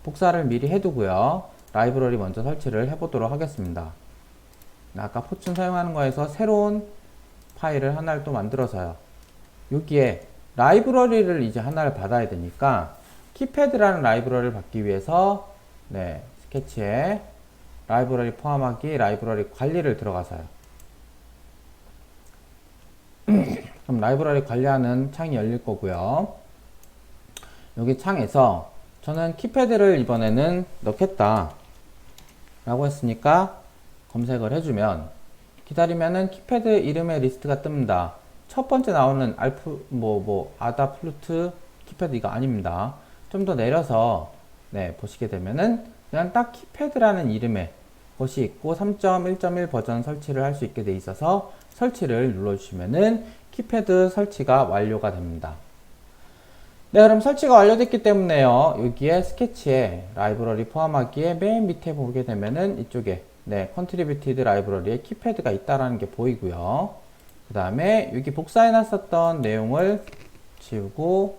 복사를 미리 해두고요. 라이브러리 먼저 설치를 해보도록 하겠습니다. 아까 포춘 사용하는 거에서 새로운 파일을 하나를 또 만들어서요. 여기에 라이브러리를 이제 하나를 받아야 되니까 키패드라는 라이브러리를 받기 위해서 스케치에 라이브러리 포함하기 라이브러리 관리를 들어가서요. 그럼 라이브러리 관리하는 창이 열릴 거고요. 여기 창에서 저는 키패드를 이번에는 넣겠다 라고 했으니까 검색을 해주면 기다리면은 키패드 이름의 리스트가 뜹니다. 첫 번째 나오는 아다 플루트 키패드 이거 아닙니다. 좀 더 내려서 보시게 되면은 그냥 딱 키패드라는 이름의 것이 있고 3.1.1 버전 설치를 할 수 있게 돼 있어서 설치를 눌러주시면은 키패드 설치가 완료가 됩니다. 그럼 설치가 완료됐기 때문에요. 여기에 스케치에 라이브러리 포함하기에 맨 밑에 보게 되면은 이쪽에 컨트리뷰티드 라이브러리에 키패드가 있다라는 게 보이고요. 그 다음에 여기 복사해 놨었던 내용을 지우고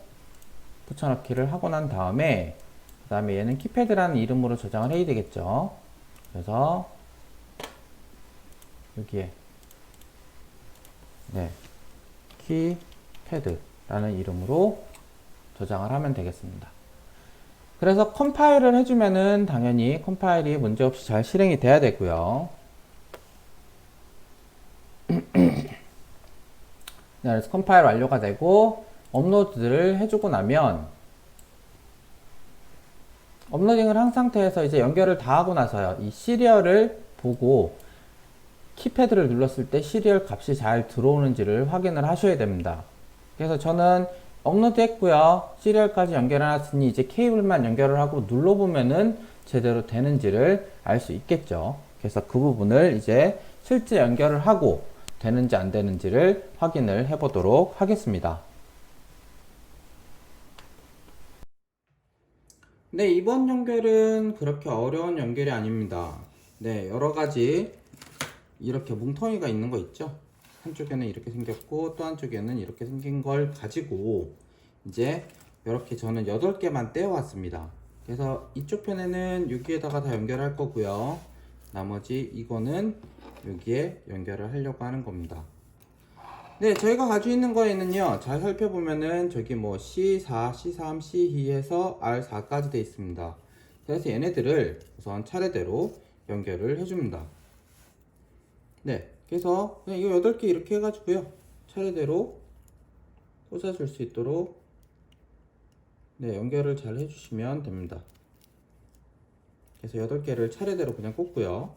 붙여넣기를 하고 난 다음에 그 다음에 얘는 키패드라는 이름으로 저장을 해야 되겠죠. 그래서 여기에 키패드라는 이름으로 저장을 하면 되겠습니다. 그래서 컴파일을 해주면은 당연히 컴파일이 문제없이 잘 실행이 돼야 되고요. 그래서 컴파일 완료가 되고 업로드를 해주고 나면 업로딩을 한 상태에서 이제 연결을 다 하고 나서요. 이 시리얼을 보고 키패드를 눌렀을 때 시리얼 값이 잘 들어오는지를 확인을 하셔야 됩니다. 그래서 저는 업로드 했고요. 시리얼까지 연결해 놨으니 이제 케이블만 연결을 하고 눌러보면은 제대로 되는지를 알 수 있겠죠. 그래서 그 부분을 이제 실제 연결을 하고 되는지 안 되는지를 확인을 해 보도록 하겠습니다. 이번 연결은 그렇게 어려운 연결이 아닙니다. 여러 가지 이렇게 뭉텅이가 있는 거 있죠? 한쪽에는 이렇게 생겼고 또 한쪽에는 이렇게 생긴 걸 가지고 이제 이렇게 저는 8개만 떼어왔습니다. 그래서 이쪽 편에는 여기에다가 다 연결할 거고요. 나머지 이거는 여기에 연결을 하려고 하는 겁니다. 저희가 가지고 있는 거에는요, 잘 살펴보면은 저기 뭐 C4, C3, C2 해서 R4까지 되어 있습니다. 그래서 얘네들을 우선 차례대로 연결을 해줍니다. 그래서 그냥 이거 8개 이렇게 해가지고요, 차례대로 꽂아줄 수 있도록 네, 연결을 잘 해주시면 됩니다. 그래서 8개를 차례대로 그냥 꽂고요.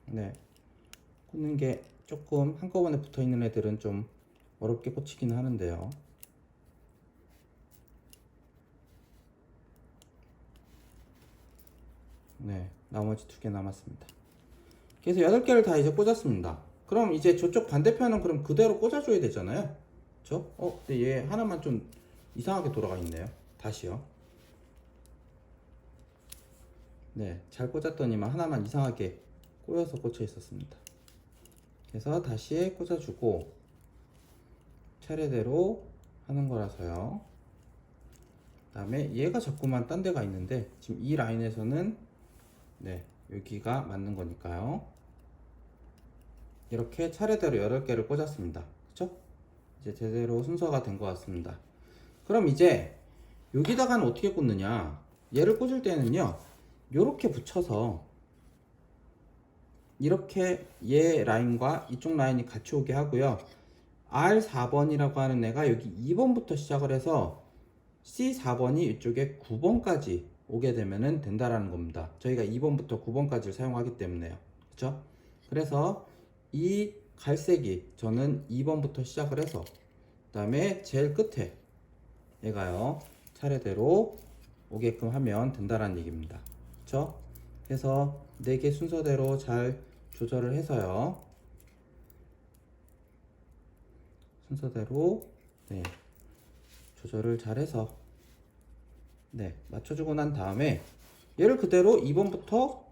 네, 꽂는 게 조금 한꺼번에 붙어 있는 애들은 좀 어렵게 꽂히기는 하는데요. 네, 나머지 2개 남았습니다. 그래서 8개를 다 이제 꽂았습니다. 그럼 이제 저쪽 반대편은 그럼 그대로 꽂아줘야 되잖아요. 그쵸? 근데 얘 하나만 좀 이상하게 돌아가 있네요. 다시요. 네, 잘 꽂았더니만 하나만 이상하게 꼬여서 꽂혀 있었습니다. 그래서 다시 꽂아주고 차례대로 하는 거라서요. 그 다음에 얘가 자꾸만 딴 데가 있는데 지금 이 라인에서는 네, 여기가 맞는 거니까요. 이렇게 차례대로 8개를 꽂았습니다. 그쵸? 이제 제대로 순서가 된 것 같습니다. 그럼 이제 여기다가는 어떻게 꽂느냐? 얘를 꽂을 때는요, 요렇게 붙여서 이렇게 얘 라인과 이쪽 라인이 같이 오게 하고요. R4번이라고 하는 애가 여기 2번부터 시작을 해서 C4번이 이쪽에 9번까지 오게 되면은 된다라는 겁니다. 저희가 2번부터 9번까지를 사용하기 때문에요. 그쵸? 그래서 이 갈색이 저는 2번부터 시작을 해서 그 다음에 제일 끝에 얘가요 차례대로 오게끔 하면 된다라는 얘기입니다. 그쵸? 그래서 4개 순서대로 잘 조절을 해서요. 순서대로 네, 조절을 잘 해서 네, 맞춰주고 난 다음에 얘를 그대로 2번부터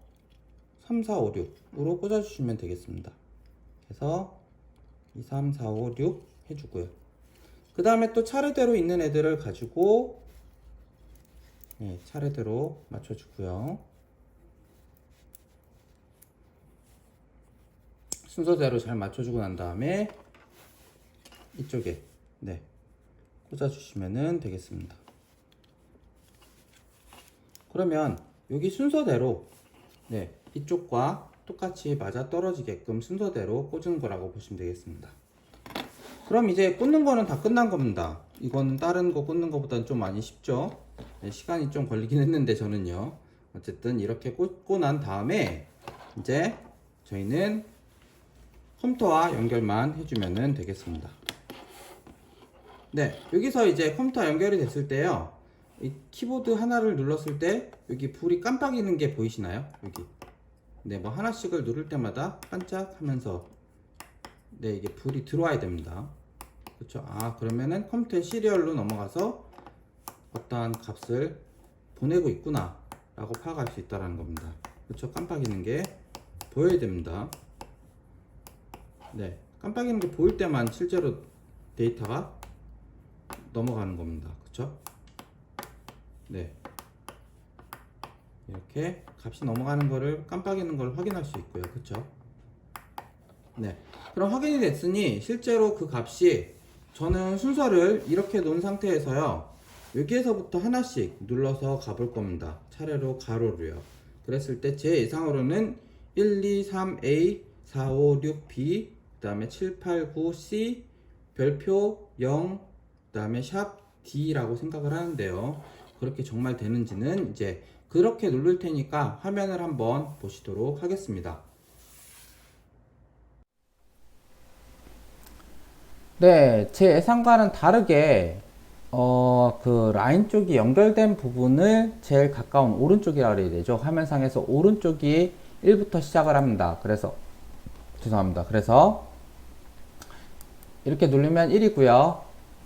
3, 4, 5, 6으로 꽂아주시면 되겠습니다. 그래서 2, 3, 4, 5, 6 해주고요. 그 다음에 또 차례대로 있는 애들을 가지고 네, 차례대로 맞춰주고요. 순서대로 잘 맞춰주고 난 다음에 이쪽에 네, 꽂아주시면 되겠습니다. 그러면 여기 순서대로 네, 이쪽과 똑같이 맞아 떨어지게끔 순서대로 꽂은 거라고 보시면 되겠습니다. 그럼 이제 꽂는 거는 다 끝난 겁니다. 이거는 다른 거 꽂는 거보다는 좀 많이 쉽죠. 네, 시간이 좀 걸리긴 했는데 저는요. 어쨌든 이렇게 꽂고 난 다음에 이제 저희는 컴퓨터와 연결만 해주면 되겠습니다. 네, 여기서 이제 컴퓨터 연결이 됐을 때요. 이 키보드 하나를 눌렀을 때 여기 불이 깜빡이는 게 보이시나요? 여기. 네, 뭐 하나씩을 누를 때마다 반짝하면서 네, 이게 불이 들어와야 됩니다. 그렇죠? 그러면은 컴퓨터의 시리얼로 넘어가서 어떠한 값을 보내고 있구나 라고 파악할 수 있다는 겁니다. 그렇죠? 깜빡이는 게 보여야 됩니다. 네, 깜빡이는 게 보일 때만 실제로 데이터가 넘어가는 겁니다. 그렇죠? 네, 이렇게 값이 넘어가는 거를 깜빡이는 걸 확인할 수 있고요. 그렇죠? 네, 그럼 확인이 됐으니 실제로 그 값이 저는 순서를 이렇게 놓은 상태에서요, 여기에서부터 하나씩 눌러서 가볼 겁니다. 차례로 가로로요. 그랬을 때 제 예상으로는 1, 2, 3A, 4, 5, 6B, 그 다음에 7, 8, 9C, 별표 0, 그 다음에 샵 D라고 생각을 하는데요. 그렇게 정말 되는지는 이제 그렇게 누를 테니까 화면을 한번 보시도록 하겠습니다. 네, 제 예상과는 다르게 그 라인 쪽이 연결된 부분을 제일 가까운 오른쪽이라고 해야 되죠. 화면상에서 오른쪽이 1부터 시작을 합니다. 그래서 죄송합니다. 그래서 이렇게 누르면 1이고요.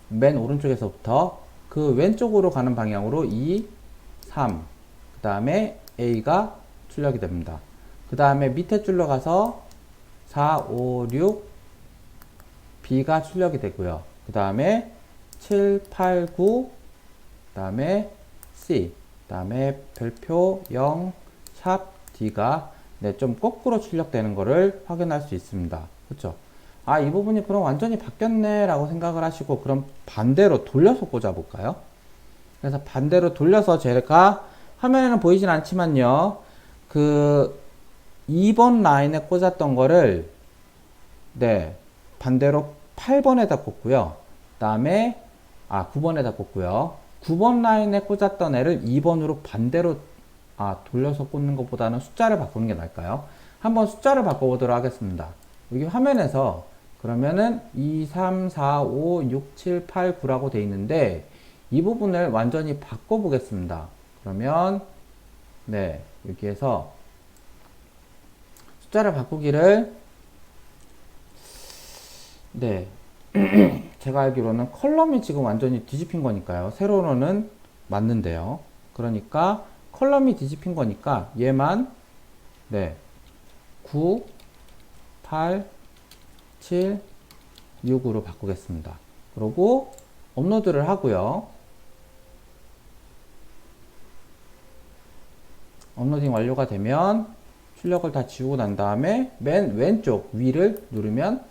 맨 오른쪽에서부터 그 왼쪽으로 가는 방향으로 2, 3, 그 다음에 A가 출력이 됩니다. 그 다음에 밑에 줄로 가서 4, 5, 6, B가 출력이 되고요. 그 다음에 7, 8, 9, 그 다음에 C, 그 다음에 별표 0, 샵 D가 네, 좀 거꾸로 출력되는 것을 확인할 수 있습니다. 그렇죠? 이 부분이 그럼 완전히 바뀌었네 라고 생각을 하시고, 그럼 반대로 돌려서 꽂아 볼까요? 그래서 반대로 돌려서 제가 화면에는 보이진 않지만요, 그 2번 라인에 꽂았던 거를 네, 반대로 8번에다 꽂고요. 그 다음에 9번에다 꽂고요. 9번 라인에 꽂았던 애를 2번으로 반대로 돌려서 꽂는 것보다는 숫자를 바꾸는 게 나을까요? 한번 숫자를 바꿔보도록 하겠습니다. 여기 화면에서 그러면은 2, 3, 4, 5, 6, 7, 8, 9라고 돼 있는데 이 부분을 완전히 바꿔보겠습니다. 그러면 네, 여기에서 숫자를 바꾸기를 네, 제가 알기로는 컬럼이 지금 완전히 뒤집힌 거니까요. 세로로는 맞는데요. 그러니까 컬럼이 뒤집힌 거니까 얘만 네, 9, 8, 7, 6으로 바꾸겠습니다. 그리고 업로드를 하고요. 업로딩 완료가 되면 출력을 다 지우고 난 다음에 맨 왼쪽 위를 누르면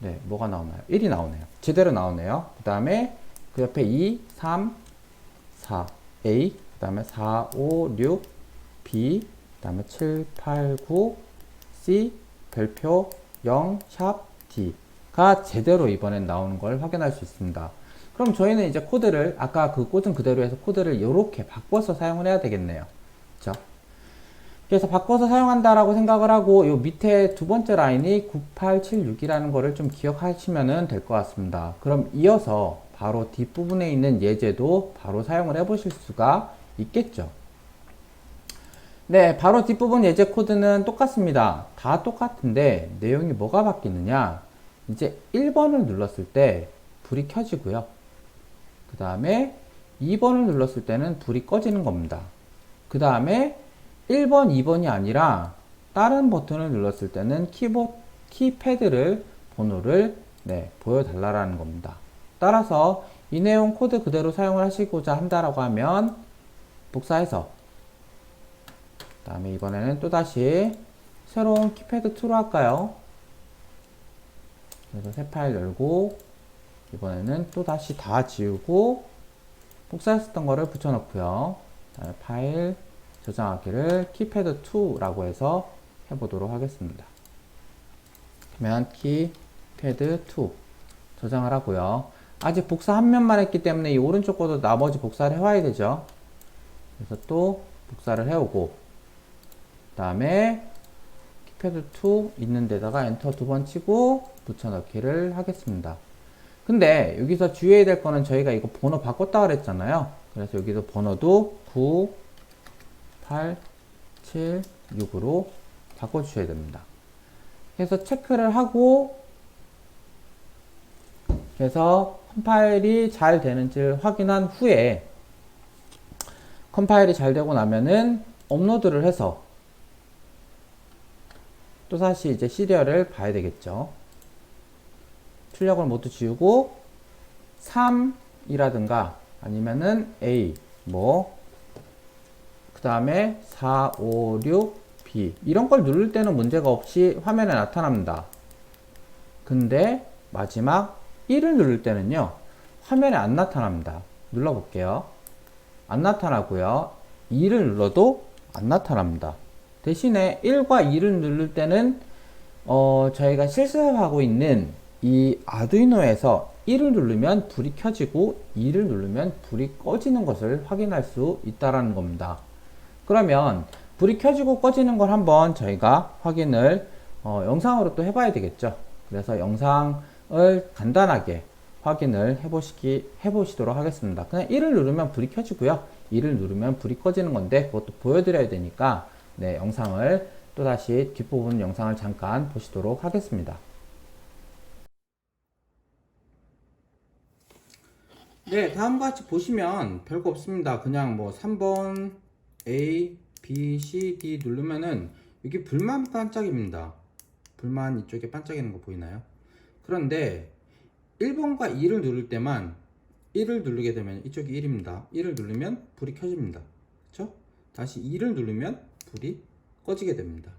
네, 뭐가 나오나요? 1이 나오네요. 제대로 나오네요. 그 다음에 그 옆에 2, 3, 4, A, 그 다음에 4, 5, 6, B, 그 다음에 7, 8, 9, C, 별표 0, 샵, D가 제대로 이번엔 나오는 걸 확인할 수 있습니다. 그럼 저희는 이제 코드를 아까 그 꽂은 그대로 해서 코드를 이렇게 바꿔서 사용을 해야 되겠네요. 그렇죠? 그래서 바꿔서 사용한다라고 생각을 하고 요 밑에 두 번째 라인이 9876이라는 거를 좀 기억하시면 될 것 같습니다. 그럼 이어서 바로 뒷부분에 있는 예제도 바로 사용을 해 보실 수가 있겠죠. 네, 바로 뒷부분 예제 코드는 똑같습니다. 다 똑같은데 내용이 뭐가 바뀌느냐, 이제 1번을 눌렀을 때 불이 켜지고요. 그 다음에 2번을 눌렀을 때는 불이 꺼지는 겁니다. 그 다음에 1번, 2번이 아니라 다른 버튼을 눌렀을 때는 키패드를 번호를 보여달라는 겁니다. 따라서 이 내용 코드 그대로 사용을 하시고자 한다라고 하면 복사해서 그 다음에 이번에는 또다시 새로운 키패드 2로 할까요? 그래서 새 파일 열고 이번에는 또다시 다 지우고 복사했었던 거를 붙여넣고요. 그다음에 파일 저장하기를 키패드 2라고 해서 해보도록 하겠습니다. 그러면 키패드 2 저장을 하고요. 아직 복사 한 면만 했기 때문에 이 오른쪽 거도 나머지 복사를 해와야 되죠. 그래서 또 복사를 해오고 그 다음에 키패드 2 있는 데다가 엔터 두 번 치고 붙여넣기를 하겠습니다. 근데 여기서 주의해야 될 거는 저희가 이거 번호 바꿨다 그랬잖아요. 그래서 여기도 번호도 9, 8, 7, 6으로 바꿔주셔야 됩니다. 그래서 체크를 하고 그래서 컴파일이 잘 되는지를 확인한 후에 컴파일이 잘 되고 나면은 업로드를 해서 또다시 이제 시리얼을 봐야 되겠죠. 출력을 모두 지우고 3이라든가 아니면은 A 그 다음에 4, 5, 6, B 이런 걸 누를 때는 문제가 없이 화면에 나타납니다. 근데 마지막 1을 누를 때는요 화면에 안 나타납니다. 눌러볼게요. 안 나타나고요. 2를 눌러도 안 나타납니다. 대신에 1과 2를 누를 때는 저희가 실습하고 있는 이 아두이노에서 1을 누르면 불이 켜지고 2를 누르면 불이 꺼지는 것을 확인할 수 있다는 겁니다. 그러면 불이 켜지고 꺼지는 걸 한번 저희가 확인을 영상으로 또 해봐야 되겠죠. 그래서 영상을 간단하게 확인을 해보시도록 하겠습니다. 그냥 1을 누르면 불이 켜지고요. 2를 누르면 불이 꺼지는 건데 그것도 보여드려야 되니까 영상을 또다시 뒷부분 영상을 잠깐 보시도록 하겠습니다. 네, 다음과 같이 보시면 별거 없습니다. 그냥 뭐 3번 A, B, C, D 누르면은 여기 불만 반짝입니다. 불만 이쪽에 반짝이는 거 보이나요? 그런데 1번과 2를 누를 때만 1을 누르게 되면 이쪽이 1입니다. 1을 누르면 불이 켜집니다. 그렇죠? 다시 2를 누르면 불이 꺼지게 됩니다.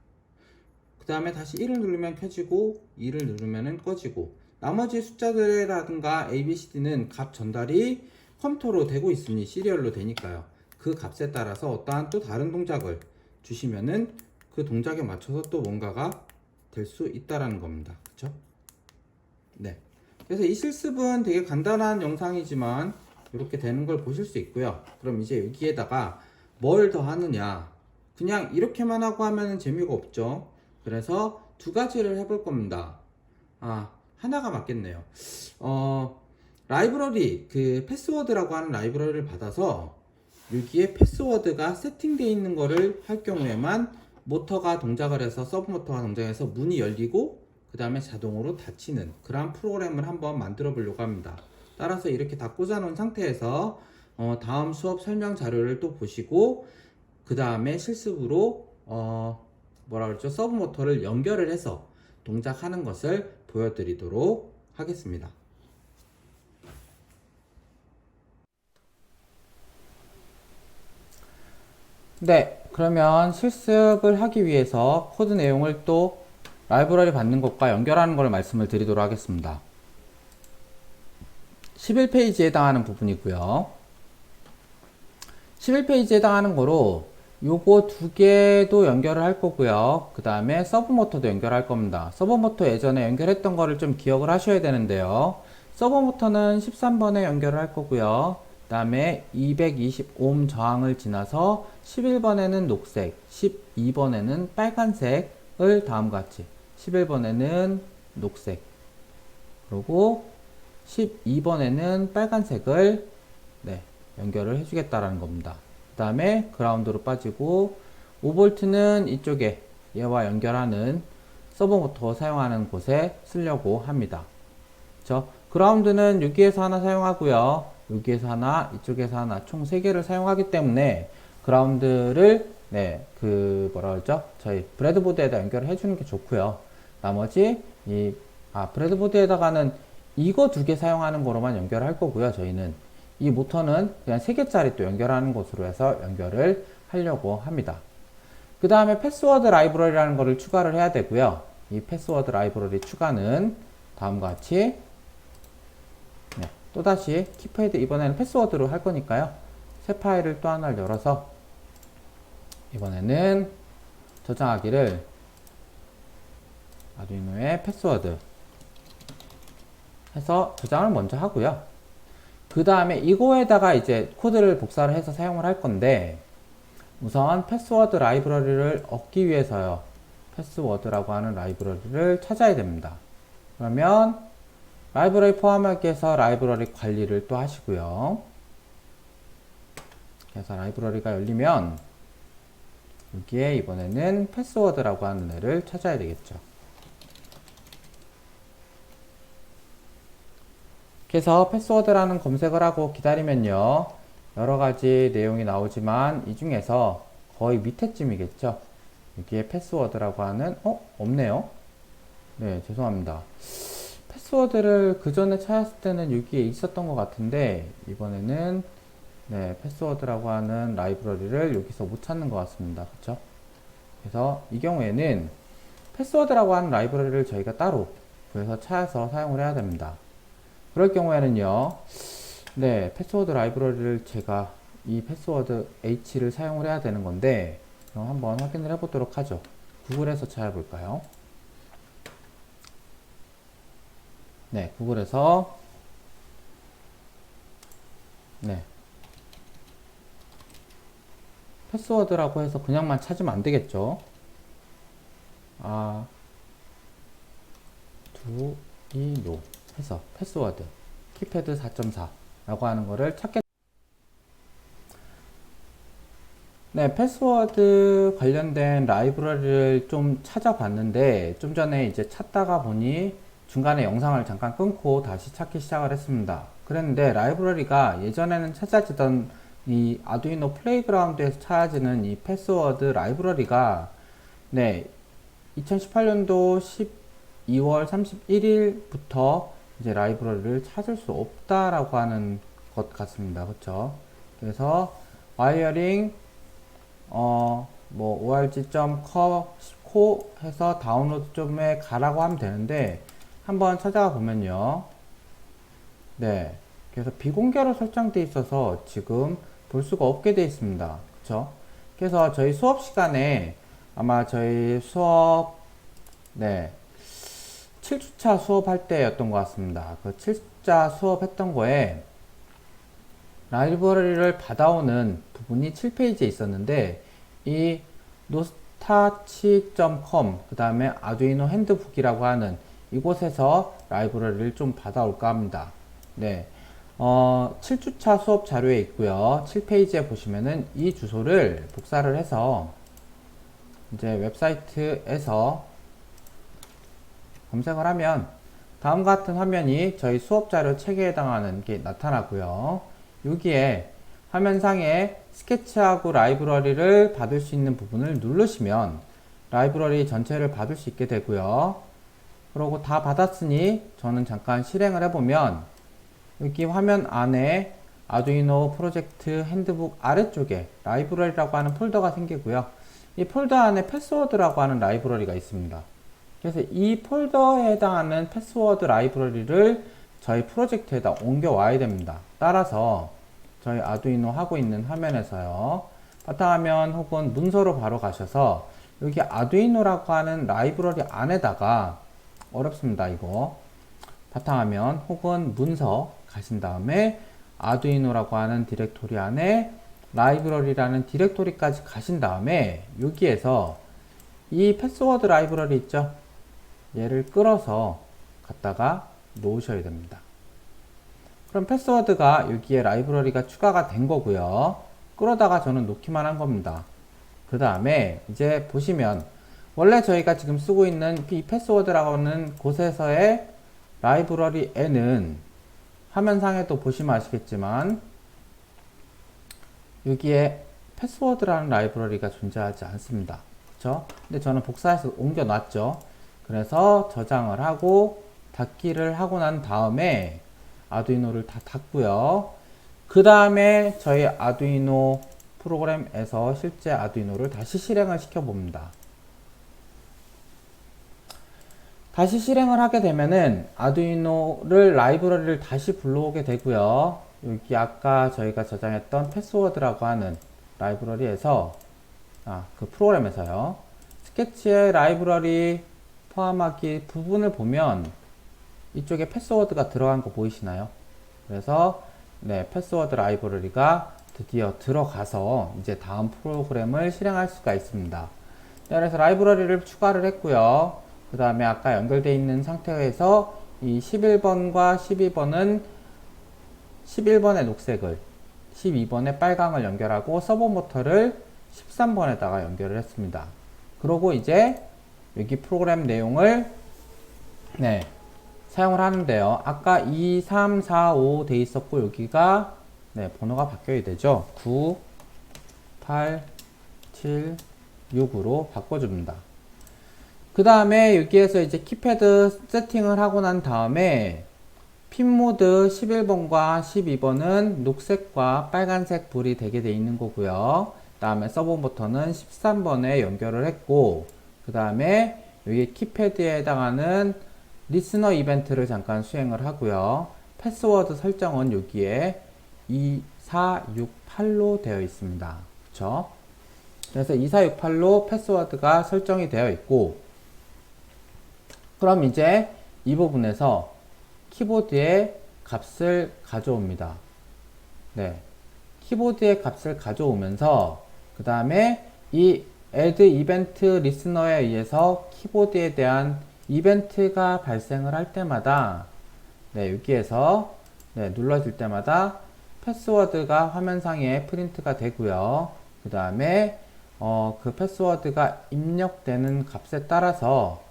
그 다음에 다시 1을 누르면 켜지고 2를 누르면 꺼지고 나머지 숫자들이라든가 A, B, C, D는 값 전달이 컴퓨터로 되고 있으니 시리얼로 되니까요. 그 값에 따라서 어떠한 또 다른 동작을 주시면은 그 동작에 맞춰서 또 뭔가가 될 수 있다라는 겁니다. 그렇죠? 네. 그래서 이 실습은 되게 간단한 영상이지만 이렇게 되는 걸 보실 수 있고요. 그럼 이제 여기에다가 뭘 더 하느냐. 그냥 이렇게만 하고 하면 재미가 없죠. 그래서 두 가지를 해볼 겁니다. 하나가 맞겠네요. 라이브러리, 그 패스워드라고 하는 라이브러리를 받아서 여기에 패스워드가 세팅되어 있는 거를 할 경우에만 모터가 동작을 해서 서브 모터가 동작해서 문이 열리고 그 다음에 자동으로 닫히는 그러한 프로그램을 한번 만들어 보려고 합니다. 따라서 이렇게 다 꽂아 놓은 상태에서 다음 수업 설명 자료를 또 보시고 그 다음에 실습으로 뭐라 그랬죠? 서브 모터를 연결을 해서 동작하는 것을 보여드리도록 하겠습니다. 네, 그러면 실습을 하기 위해서 코드 내용을 또 라이브러리 받는 것과 연결하는 걸 말씀을 드리도록 하겠습니다. 11페이지에 해당하는 부분이고요. 11페이지에 해당하는 거로 요거 두 개도 연결을 할 거고요. 그 다음에 서브 모터도 연결할 겁니다. 서브 모터 예전에 연결했던 거를 좀 기억을 하셔야 되는데요. 서브 모터는 13번에 연결을 할 거고요. 그 다음에 220오hm 저항을 지나서 11번에는 녹색, 12번에는 빨간색을 다음과 같이 11번에는 녹색, 그리고 12번에는 빨간색을 연결을 해주겠다라는 겁니다. 그 다음에 그라운드로 빠지고 5V는 이쪽에 얘와 연결하는 서버 모터 사용하는 곳에 쓰려고 합니다. 그렇죠? 그라운드는 여기에서 하나 사용하고요. 여기에서 하나, 이쪽에서 하나, 총 3개를 사용하기 때문에 그라운드를 뭐라 그러죠? 저희 브레드보드에다 연결을 해주는 게 좋고요. 나머지 브레드보드에다가는 이거 2개 사용하는 거로만 연결을 할 거고요. 저희는 이 모터는 그냥 3개짜리 또 연결하는 것으로 해서 연결을 하려고 합니다. 그 다음에 패스워드 라이브러리라는 거를 추가를 해야 되고요. 이 패스워드 라이브러리 추가는 다음과 같이 또다시 키패드 이번에는 패스워드로 할 거니까요. 새 파일을 또 하나를 열어서 이번에는 저장하기를 아두이노의 패스워드 해서 저장을 먼저 하고요. 그 다음에 이거에다가 이제 코드를 복사를 해서 사용을 할 건데 우선 패스워드 라이브러리를 얻기 위해서요. 패스워드라고 하는 라이브러리를 찾아야 됩니다. 그러면 라이브러리 포함하기 위해서 라이브러리 관리를 또 하시고요. 그래서 라이브러리가 열리면 여기에 이번에는 패스워드라고 하는 애를 찾아야 되겠죠. 그래서 패스워드라는 검색을 하고 기다리면요. 여러가지 내용이 나오지만 이 중에서 거의 밑에쯤이겠죠. 여기에 패스워드라고 하는 없네요. 네, 죄송합니다. 패스워드를 그 전에 찾았을 때는 여기에 있었던 것 같은데 이번에는 패스워드라고 하는 라이브러리를 여기서 못 찾는 것 같습니다. 그쵸? 그래서 이 경우에는 패스워드라고 하는 라이브러리를 저희가 따로 구해서 찾아서 사용을 해야 됩니다. 그럴 경우에는요, 패스워드 라이브러리를 제가 이 패스워드 H를 사용을 해야 되는 건데, 그럼 한번 확인을 해보도록 하죠. 구글에서 찾아볼까요? 구글에서, 패스워드라고 해서 그냥만 찾으면 안 되겠죠. 아두이노 해서 패스워드 키패드 4.4 라고 하는 거를 찾게. 패스워드 관련된 라이브러리를 좀 찾아봤는데 좀 전에 이제 찾다가 보니 중간에 영상을 잠깐 끊고 다시 찾기 시작을 했습니다. 그랬는데 라이브러리가 예전에는 찾아지던 이 아두이노 플레이그라운드에서 찾아지는 이 패스워드 라이브러리가 2018년도 12월 31일부터 이제 라이브러리를 찾을 수 없다라고 하는 것 같습니다. 그쵸? 그래서 와이어링 org.co 해서 다운로드 점에 가라고 하면 되는데 한번 찾아가 보면요. 그래서 비공개로 설정되어 있어서 지금 볼 수가 없게 되어 있습니다. 그쵸? 그래서 저희 수업 시간에 아마 저희 수업 7주차 수업할 때였던 것 같습니다. 그 7주차 수업했던 거에 라이브러리를 받아오는 부분이 7페이지에 있었는데 이 노스타치.com 그 다음에 아두이노 핸드북이라고 하는 이곳에서 라이브러리를 좀 받아올까 합니다. 네, 7주차 수업 자료에 있고요. 7페이지에 보시면은 이 주소를 복사를 해서 이제 웹사이트에서 검색을 하면 다음과 같은 화면이 저희 수업 자료 책에 해당하는 게 나타나고요. 여기에 화면상에 스케치하고 라이브러리를 받을 수 있는 부분을 누르시면 라이브러리 전체를 받을 수 있게 되고요. 그리고 다 받았으니 저는 잠깐 실행을 해보면 여기 화면 안에 아두이노 프로젝트 핸드북 아래쪽에 라이브러리라고 하는 폴더가 생기고요. 이 폴더 안에 패스워드라고 하는 라이브러리가 있습니다. 그래서 이 폴더에 해당하는 패스워드 라이브러리를 저희 프로젝트에다 옮겨 와야 됩니다. 따라서 저희 아두이노 하고 있는 화면에서요. 바탕화면 혹은 문서로 바로 가셔서 여기 아두이노라고 하는 라이브러리 안에다가 어렵습니다. 이거 바탕화면 혹은 문서 가신 다음에 아두이노라고 하는 디렉토리 안에 라이브러리라는 디렉토리까지 가신 다음에 여기에서 이 패스워드 라이브러리 있죠? 얘를 끌어서 갖다가 놓으셔야 됩니다. 그럼 패스워드가 여기에 라이브러리가 추가가 된 거고요. 끌어다가 저는 놓기만 한 겁니다. 그 다음에 이제 보시면 원래 저희가 지금 쓰고 있는 이 패스워드라고 하는 곳에서의 라이브러리에는 화면상에도 보시면 아시겠지만 여기에 패스워드라는 라이브러리가 존재하지 않습니다. 그쵸? 근데 저는 복사해서 옮겨 놨죠. 그래서 저장을 하고 닫기를 하고 난 다음에 아두이노를 다 닫고요. 그 다음에 저희 아두이노 프로그램에서 실제 아두이노를 다시 실행을 시켜 봅니다. 다시 실행을 하게 되면은 아두이노를 라이브러리를 다시 불러오게 되고요. 여기 아까 저희가 저장했던 패스워드라고 하는 라이브러리에서 그 프로그램에서요. 스케치의 라이브러리 포함하기 부분을 보면 이쪽에 패스워드가 들어간 거 보이시나요? 그래서 네, 패스워드 라이브러리가 드디어 들어가서 이제 다음 프로그램을 실행할 수가 있습니다. 네, 그래서 라이브러리를 추가를 했고요. 그 다음에 아까 연결되어 있는 상태에서 이 11번과 12번은 11번의 녹색을 12번의 빨강을 연결하고 서버 모터를 13번에다가 연결을 했습니다. 그러고 이제 여기 프로그램 내용을 사용을 하는데요. 아까 2, 3, 4, 5 돼 있었고 여기가 번호가 바뀌어야 되죠. 9, 8, 7, 6으로 바꿔줍니다. 그 다음에 여기에서 이제 키패드 세팅을 하고 난 다음에 핀 모드 11번과 12번은 녹색과 빨간색 불이 되게 돼 있는 거고요. 그 다음에 서버 모터는 13번에 연결을 했고 그 다음에 여기 키패드에 해당하는 리스너 이벤트를 잠깐 수행을 하고요. 패스워드 설정은 여기에 2468로 되어 있습니다. 그쵸? 그래서 2468로 패스워드가 설정이 되어 있고 그럼 이제 이 부분에서 키보드에 값을 가져옵니다. 네. 키보드에 값을 가져오면서 그 다음에 이 add event listener에 의해서 키보드에 대한 이벤트가 발생을 할 때마다 여기에서 눌러질 때마다 패스워드가 화면상에 프린트가 되고요. 그 다음에 그 패스워드가 입력되는 값에 따라서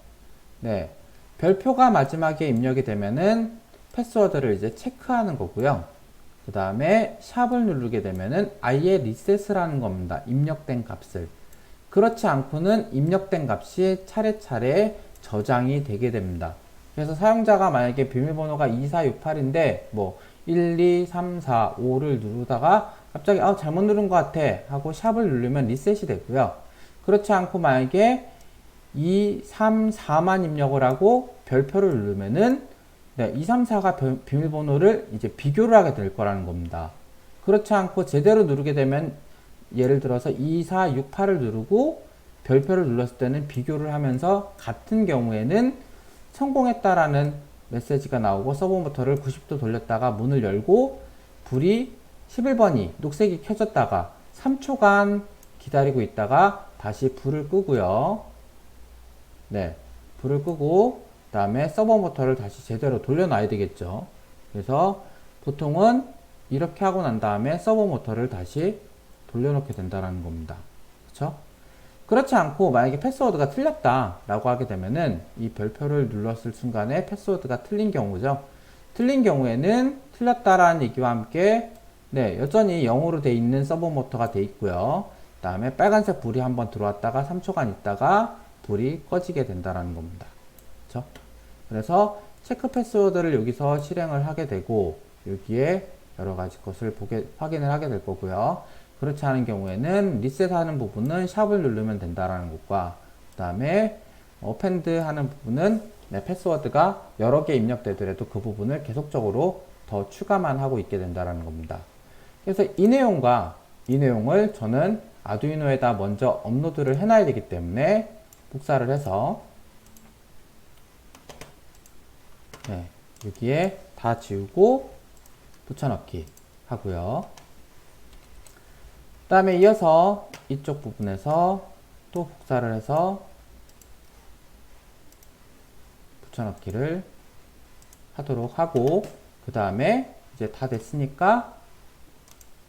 별표가 마지막에 입력이 되면은 패스워드를 이제 체크하는 거고요. 그 다음에 샵을 누르게 되면은 아예 리셋을 하는 겁니다. 입력된 값을. 그렇지 않고는 입력된 값이 차례차례 저장이 되게 됩니다. 그래서 사용자가 만약에 비밀번호가 2468인데 뭐 1, 2, 3, 4, 5를 누르다가 갑자기 잘못 누른 것 같아 하고 샵을 누르면 리셋이 되고요. 그렇지 않고 만약에 2, 3, 4만 입력을 하고 별표를 누르면은 2, 3, 4가 비밀번호를 이제 비교를 하게 될 거라는 겁니다. 그렇지 않고 제대로 누르게 되면 예를 들어서 2, 4, 6, 8을 누르고 별표를 눌렀을 때는 비교를 하면서 같은 경우에는 성공했다라는 메시지가 나오고 서버 모터를 90도 돌렸다가 문을 열고 불이 11번이 녹색이 켜졌다가 3초간 기다리고 있다가 다시 불을 끄고요. 네, 불을 끄고 그 다음에 서버 모터를 다시 제대로 돌려놔야 되겠죠. 그래서 보통은 이렇게 하고 난 다음에 서버 모터를 다시 돌려놓게 된다는 겁니다. 그렇죠? 그렇지 않고 만약에 패스워드가 틀렸다 라고 하게 되면은 이 별표를 눌렀을 순간에 패스워드가 틀린 경우죠. 틀린 경우에는 틀렸다라는 얘기와 함께 네, 여전히 0으로 돼 있는 서버 모터가 돼 있고요. 그 다음에 빨간색 불이 한번 들어왔다가 3초간 있다가 불이 꺼지게 된다는 겁니다. 그렇죠? 그래서 체크 패스워드를 여기서 실행을 하게 되고 여기에 여러 가지 것을 확인을 하게 될 거고요. 그렇지 않은 경우에는 리셋하는 부분은 샵을 누르면 된다라는 것과 그 다음에 어펜드 하는 부분은 네, 패스워드가 여러 개 입력되더라도 그 부분을 계속적으로 더 추가만 하고 있게 된다라는 겁니다. 그래서 이 내용을 저는 아두이노에다 먼저 업로드를 해놔야 되기 때문에 복사를 해서 네, 여기에 다 지우고 붙여넣기 하고요. 그 다음에 이어서 이쪽 부분에서 또 복사를 해서 붙여넣기를 하도록 하고 그 다음에 이제 다 됐으니까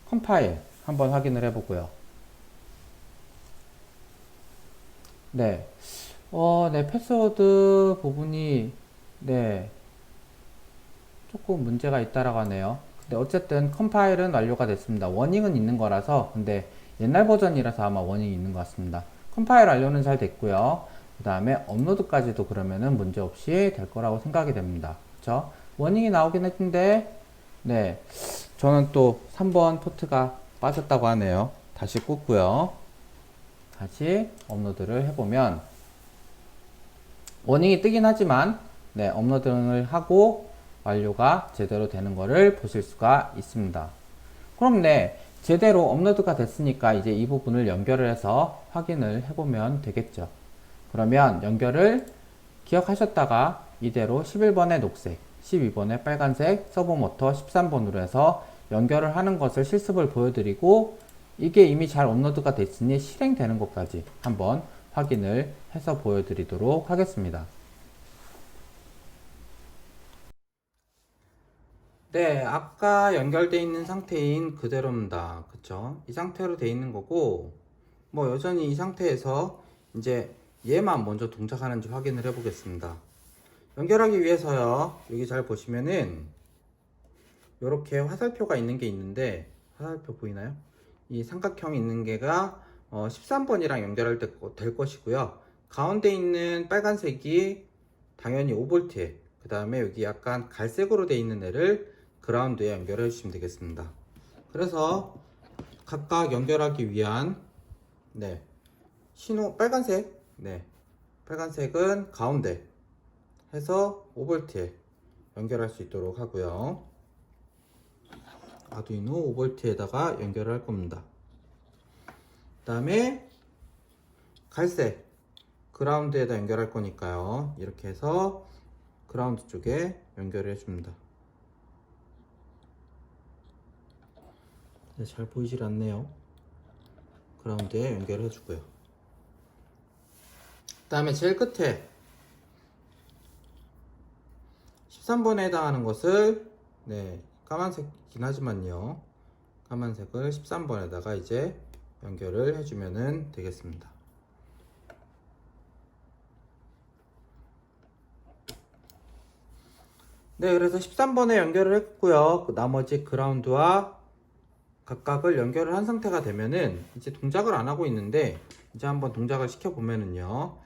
컴파일 한번 확인을 해보고요. 네, 네, 패스워드 부분이 네, 조금 문제가 있다라고 하네요. 근데 어쨌든 컴파일은 완료가 됐습니다. 워닝은 있는 거라서 근데 옛날 버전이라서 아마 워닝이 있는 것 같습니다. 컴파일 완료는 잘 됐고요. 그 다음에 업로드까지도 그러면은 문제 없이 될 거라고 생각이 됩니다. 그쵸? 워닝이 나오긴 했는데 네, 저는 또 3번 포트가 빠졌다고 하네요. 다시 꽂고요. 다시 업로드를 해보면 워닝이 뜨긴 하지만 네, 업로드를 하고 완료가 제대로 되는 것을 보실 수가 있습니다. 그럼 네, 제대로 업로드가 됐으니까 이제 이 부분을 연결을 해서 확인을 해보면 되겠죠. 그러면 연결을 기억하셨다가 이대로 11번의 녹색, 12번의 빨간색, 서버 모터 13번으로 해서 연결을 하는 것을 실습을 보여드리고 이게 이미 잘 업로드가 됐으니 실행되는 것까지 한번 확인을 해서 보여드리도록 하겠습니다. 네, 아까 연결되어 있는 상태인 그대로입니다. 그쵸? 이 상태로 되어 있는 거고, 뭐 여전히 이 상태에서 이제 얘만 먼저 동작하는지 확인을 해 보겠습니다. 연결하기 위해서요, 여기 잘 보시면은, 이렇게 화살표가 있는 게 있는데, 화살표 보이나요? 이 삼각형이 있는 게가 13번이랑 연결할 때 될 것이고요. 가운데 있는 빨간색이 당연히 5V에, 그 다음에 여기 약간 갈색으로 되어 있는 애를 그라운드에 연결해 주시면 되겠습니다. 그래서 각각 연결하기 위한 네, 신호 빨간색 빨간색은 가운데 해서 5V에 연결할 수 있도록 하고요. 아두이노 5V에다가 연결을 할 겁니다. 그 다음에 갈색 그라운드에다 연결할 거니까요. 이렇게 해서 그라운드 쪽에 연결을 해줍니다. 네, 잘 보이질 않네요. 그라운드에 연결해 주고요. 그 다음에 제일 끝에 13번에 해당하는 것을 네, 까만색이긴 하지만요. 까만색을 13번에다가 이제 연결을 해주면 되겠습니다. 네, 그래서 13번에 연결을 했고요. 나머지 그라운드와 각각을 연결을 한 상태가 되면은 이제 동작을 안 하고 있는데 이제 한번 동작을 시켜 보면은요.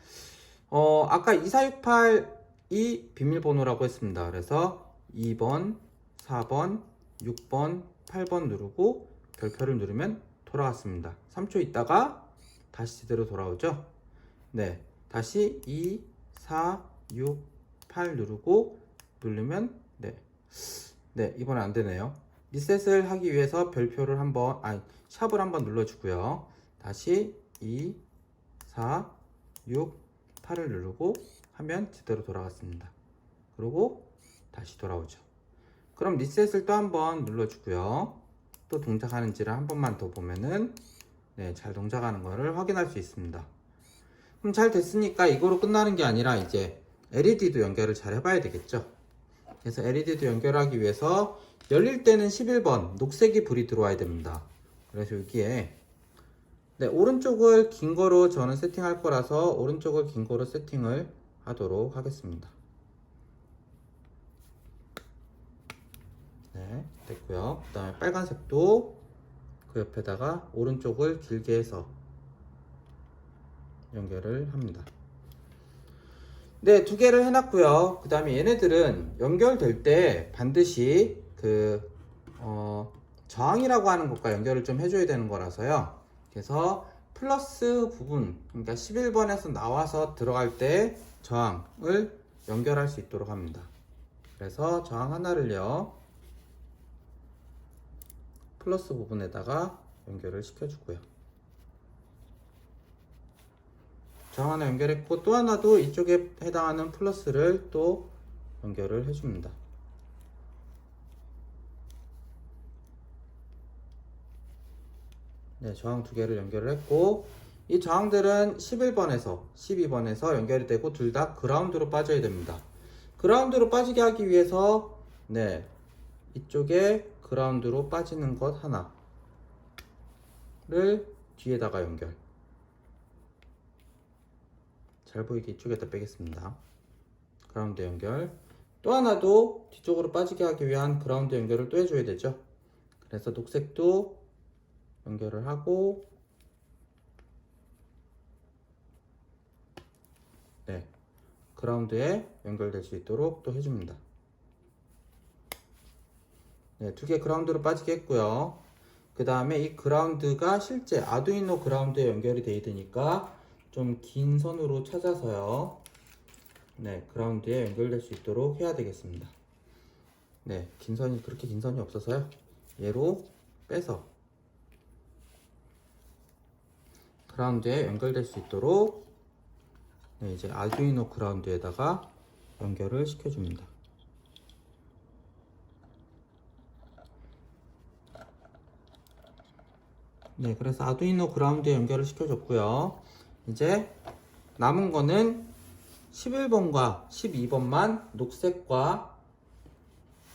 아까 2468이 비밀번호라고 했습니다. 그래서 2번, 4번, 6번, 8번 누르고 별표를 누르면 돌아왔습니다. 3초 있다가 다시 제대로 돌아오죠. 네, 다시 2, 4, 6, 8 누르면 네, 이번엔 안 되네요. 리셋을 하기 위해서 별표를 한번, 샵을 한번 눌러주고요. 다시 2, 4, 6, 8을 누르고 하면 제대로 돌아갔습니다. 그리고 다시 돌아오죠. 그럼 리셋을 또 한번 눌러주고요. 또 동작하는지를 한 번만 더 보면은 네, 잘 동작하는 거를 확인할 수 있습니다. 그럼 잘 됐으니까 이거로 끝나는 게 아니라 이제 LED도 연결을 잘 해봐야 되겠죠. 그래서 LED도 연결하기 위해서 열릴 때는 11번 녹색이 불이 들어와야 됩니다. 그래서 여기에 네, 오른쪽을 긴 거로 저는 세팅할 거라서 오른쪽을 긴 거로 세팅을 하도록 하겠습니다. 네, 됐고요. 그 다음에 빨간색도 그 옆에다가 오른쪽을 길게 해서 연결을 합니다. 네, 두 개를 해놨고요. 그 다음에 얘네들은 연결될 때 반드시 저항이라고 하는 것과 연결을 좀 해줘야 되는 거라서요. 그래서 플러스 부분, 그러니까 11번에서 나와서 들어갈 때 저항을 연결할 수 있도록 합니다. 그래서 저항 하나를요, 플러스 부분에다가 연결을 시켜주고요. 저항 하나 연결했고, 또 하나도 이쪽에 해당하는 플러스를 또 연결을 해줍니다. 네, 저항 두 개를 연결을 했고, 이 저항들은 11번에서 12번에서 연결이 되고 둘 다 그라운드로 빠져야 됩니다. 그라운드로 빠지게 하기 위해서 네, 이쪽에 그라운드로 빠지는 것 하나를 뒤에다가 연결. 잘 보이게 이쪽에다 빼겠습니다. 그라운드 연결. 또 하나도 뒤쪽으로 빠지게 하기 위한 그라운드 연결을 또 해줘야 되죠. 그래서 녹색도 연결을 하고, 네, 그라운드에 연결될 수 있도록 또 해줍니다. 네, 두 개 그라운드로 빠지게 했고요. 그 다음에 이 그라운드가 실제 아두이노 그라운드에 연결이 되어 있으니까 좀 긴 선으로 찾아서요. 네, 그라운드에 연결될 수 있도록 해야 되겠습니다. 네, 긴 선이 그렇게 긴 선이 없어서요. 얘로 빼서 그라운드에 연결될 수 있도록 네, 이제 아두이노 그라운드에다가 연결을 시켜줍니다. 네, 그래서 아두이노 그라운드에 연결을 시켜줬고요. 이제 남은 거는 11번과 12번만 녹색과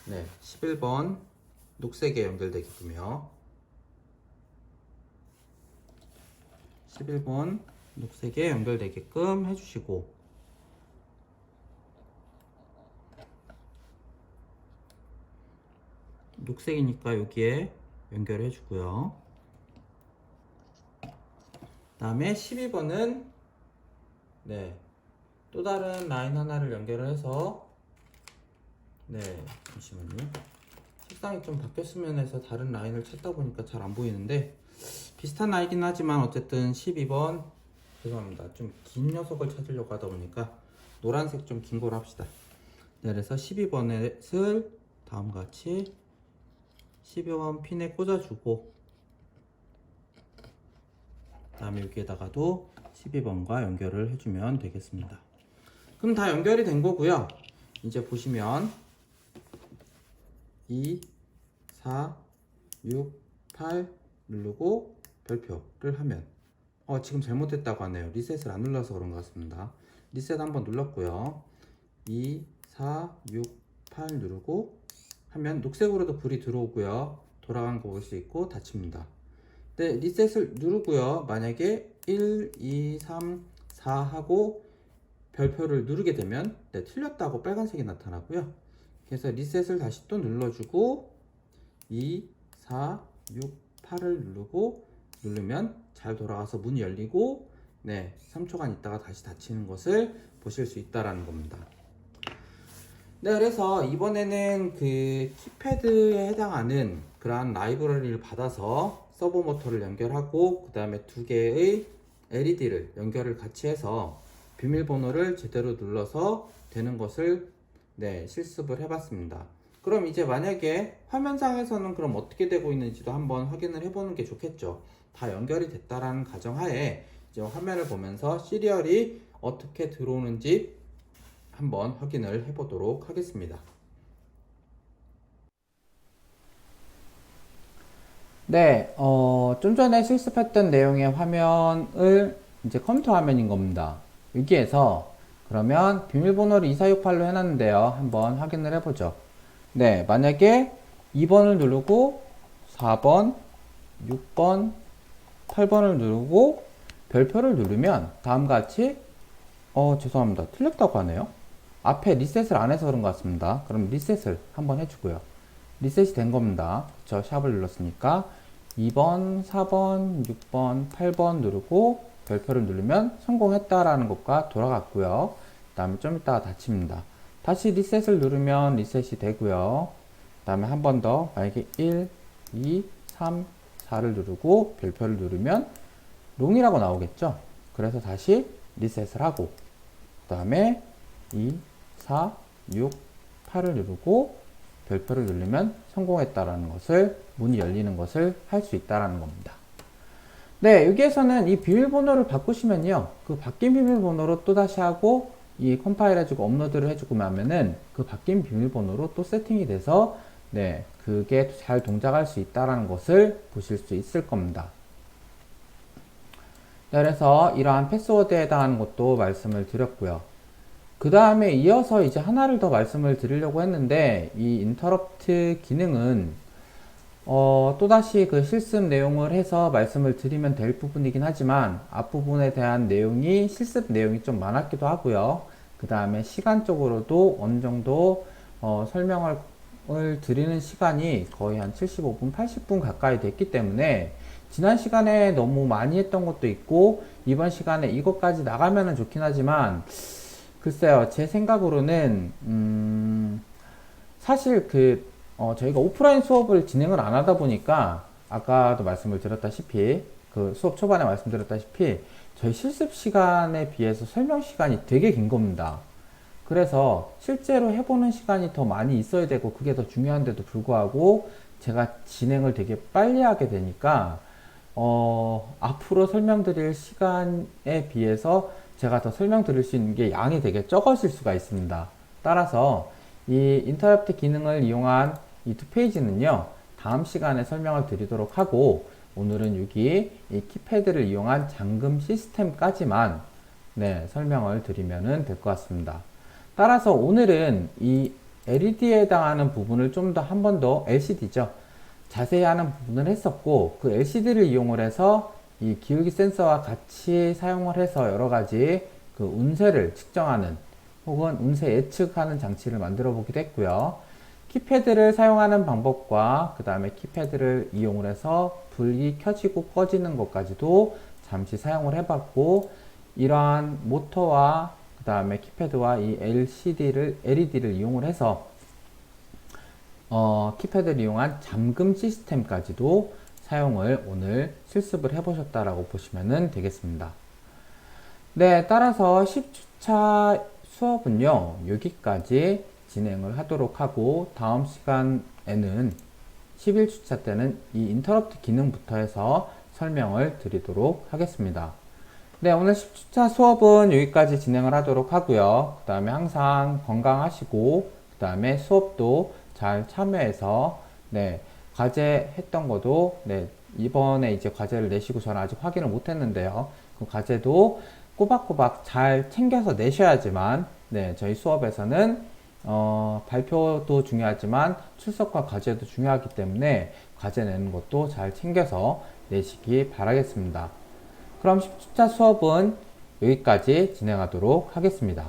네, 11번 녹색에 연결되게끔요. 11번 녹색에 연결되게끔 해주시고, 녹색이니까 여기에 연결해 주고요. 그 다음에 12번은 네, 또 다른 라인 하나를 연결을 해서 네, 잠시만요. 색상이 좀 바뀌었으면 해서 다른 라인을 찾다 보니까 잘 안 보이는데 비슷한 라인이긴 하지만 어쨌든 12번 죄송합니다. 좀 긴 녀석을 찾으려고 하다 보니까 노란색 좀 긴 걸로 합시다. 네, 그래서 12번을 다음과 같이 12번 핀에 꽂아주고, 그 다음에 여기에다가도 12번과 연결을 해주면 되겠습니다. 그럼 다 연결이 된 거고요. 이제 보시면 2, 4, 6, 8 누르고 별표를 하면 지금 잘못됐다고 하네요. 리셋을 안 눌러서 그런 것 같습니다. 리셋 한번 눌렀고요. 2, 4, 6, 8 누르고 하면 녹색으로도 불이 들어오고요. 돌아간 거 볼 수 있고 닫힙니다. 네, 리셋을 누르고요. 만약에 1, 2, 3, 4 하고 별표를 누르게 되면 네, 틀렸다고 빨간색이 나타나고요. 그래서 리셋을 다시 또 눌러주고 2, 4, 6, 8을 누르면 잘 돌아가서 문이 열리고 네, 3초간 있다가 다시 닫히는 것을 보실 수 있다라는 겁니다. 네, 그래서 이번에는 그 키패드에 해당하는 그러한 라이브러리를 받아서 서버 모터를 연결하고 그 다음에 두 개의 LED를 연결을 같이 해서 비밀번호를 제대로 눌러서 되는 것을 네, 실습을 해봤습니다. 그럼 이제 만약에 화면상에서는 그럼 어떻게 되고 있는지도 한번 확인을 해보는 게 좋겠죠. 다 연결이 됐다라는 가정하에 이제 화면을 보면서 시리얼이 어떻게 들어오는지 한번 확인을 해보도록 하겠습니다. 네, 좀 전에 실습했던 내용의 화면을 이제 컴퓨터 화면인 겁니다. 여기에서 그러면 비밀번호를 2468로 해놨는데요. 한번 확인을 해보죠. 네, 만약에 2번을 누르고 4번, 6번, 8번을 누르고 별표를 누르면 다음과 같이 죄송합니다. 틀렸다고 하네요. 앞에 리셋을 안 해서 그런 것 같습니다. 그럼 리셋을 한번 해주고요. 리셋이 된 겁니다. 저 샵을 눌렀으니까 2번, 4번, 6번, 8번 누르고 별표를 누르면 성공했다라는 것과 돌아갔고요. 그 다음에 좀 이따가 닫힙니다. 다시 리셋을 누르면 리셋이 되고요. 그 다음에 한 번 더 만약에 1, 2, 3, 4를 누르고 별표를 누르면 롱이라고 나오겠죠. 그래서 다시 리셋을 하고 그 다음에 2, 4, 6, 8을 누르고 별표를 누르면 성공했다라는 것을, 문이 열리는 것을 할 수 있다라는 겁니다. 네, 여기에서는 이 비밀번호를 바꾸시면요, 그 바뀐 비밀번호로 또 다시 하고 이 컴파일 해주고 업로드를 해주고 나면은 그 바뀐 비밀번호로 또 세팅이 돼서 네, 그게 잘 동작할 수 있다라는 것을 보실 수 있을 겁니다. 네, 그래서 이러한 패스워드에 해당하는 것도 말씀을 드렸고요. 그 다음에 이어서 이제 하나를 더 말씀을 드리려고 했는데, 이 인터럽트 기능은 또다시 그 실습 내용을 해서 말씀을 드리면 될 부분이긴 하지만 앞부분에 대한 내용이 실습 내용이 좀 많았기도 하고요. 그 다음에 시간적으로도 어느 정도 설명을 드리는 시간이 거의 한 75분, 80분 가까이 됐기 때문에 지난 시간에 너무 많이 했던 것도 있고 이번 시간에 이것까지 나가면 좋긴 하지만 글쎄요, 제 생각으로는 사실 저희가 오프라인 수업을 진행을 안 하다 보니까 아까도 말씀을 드렸다시피 그 수업 초반에 말씀드렸다시피 저희 실습 시간에 비해서 설명 시간이 되게 긴 겁니다. 그래서 실제로 해보는 시간이 더 많이 있어야 되고 그게 더 중요한데도 불구하고 제가 진행을 되게 빨리 하게 되니까 앞으로 설명드릴 시간에 비해서 제가 더 설명드릴 수 있는 게 양이 되게 적어질 수가 있습니다. 따라서 이 인터럽트 기능을 이용한 이 두 페이지는요, 다음 시간에 설명을 드리도록 하고 오늘은 여기 이 키패드를 이용한 잠금 시스템까지만 네, 설명을 드리면 될 것 같습니다. 따라서 오늘은 이 LED에 해당하는 부분을 좀 더 한 번 더 LCD죠. 자세히 하는 부분을 했었고 그 LCD를 이용을 해서 이 기울기 센서와 같이 사용을 해서 여러 가지 그 운세를 측정하는 혹은 운세 예측하는 장치를 만들어 보기도 했고요. 키패드를 사용하는 방법과 그 다음에 키패드를 이용을 해서 불이 켜지고 꺼지는 것까지도 잠시 사용을 해봤고 이러한 모터와 그 다음에 키패드와 이 LED를 이용을 해서 키패드를 이용한 잠금 시스템까지도 사용을 오늘 실습을 해보셨다라고 보시면 되겠습니다. 네, 따라서 10주차 수업은요, 여기까지 진행을 하도록 하고 다음 시간에는 11주차 때는 이 인터럽트 기능부터 해서 설명을 드리도록 하겠습니다. 네, 오늘 10주차 수업은 여기까지 진행을 하도록 하고요. 그 다음에 항상 건강하시고 그 다음에 수업도 잘 참여해서 네, 과제 했던 것도 네, 이번에 이제 과제를 내시고 저는 아직 확인을 못 했는데요. 그 과제도 꼬박꼬박 잘 챙겨서 내셔야지만 네, 저희 수업에서는 발표도 중요하지만 출석과 과제도 중요하기 때문에 과제 내는 것도 잘 챙겨서 내시기 바라겠습니다. 그럼 10주차 수업은 여기까지 진행하도록 하겠습니다.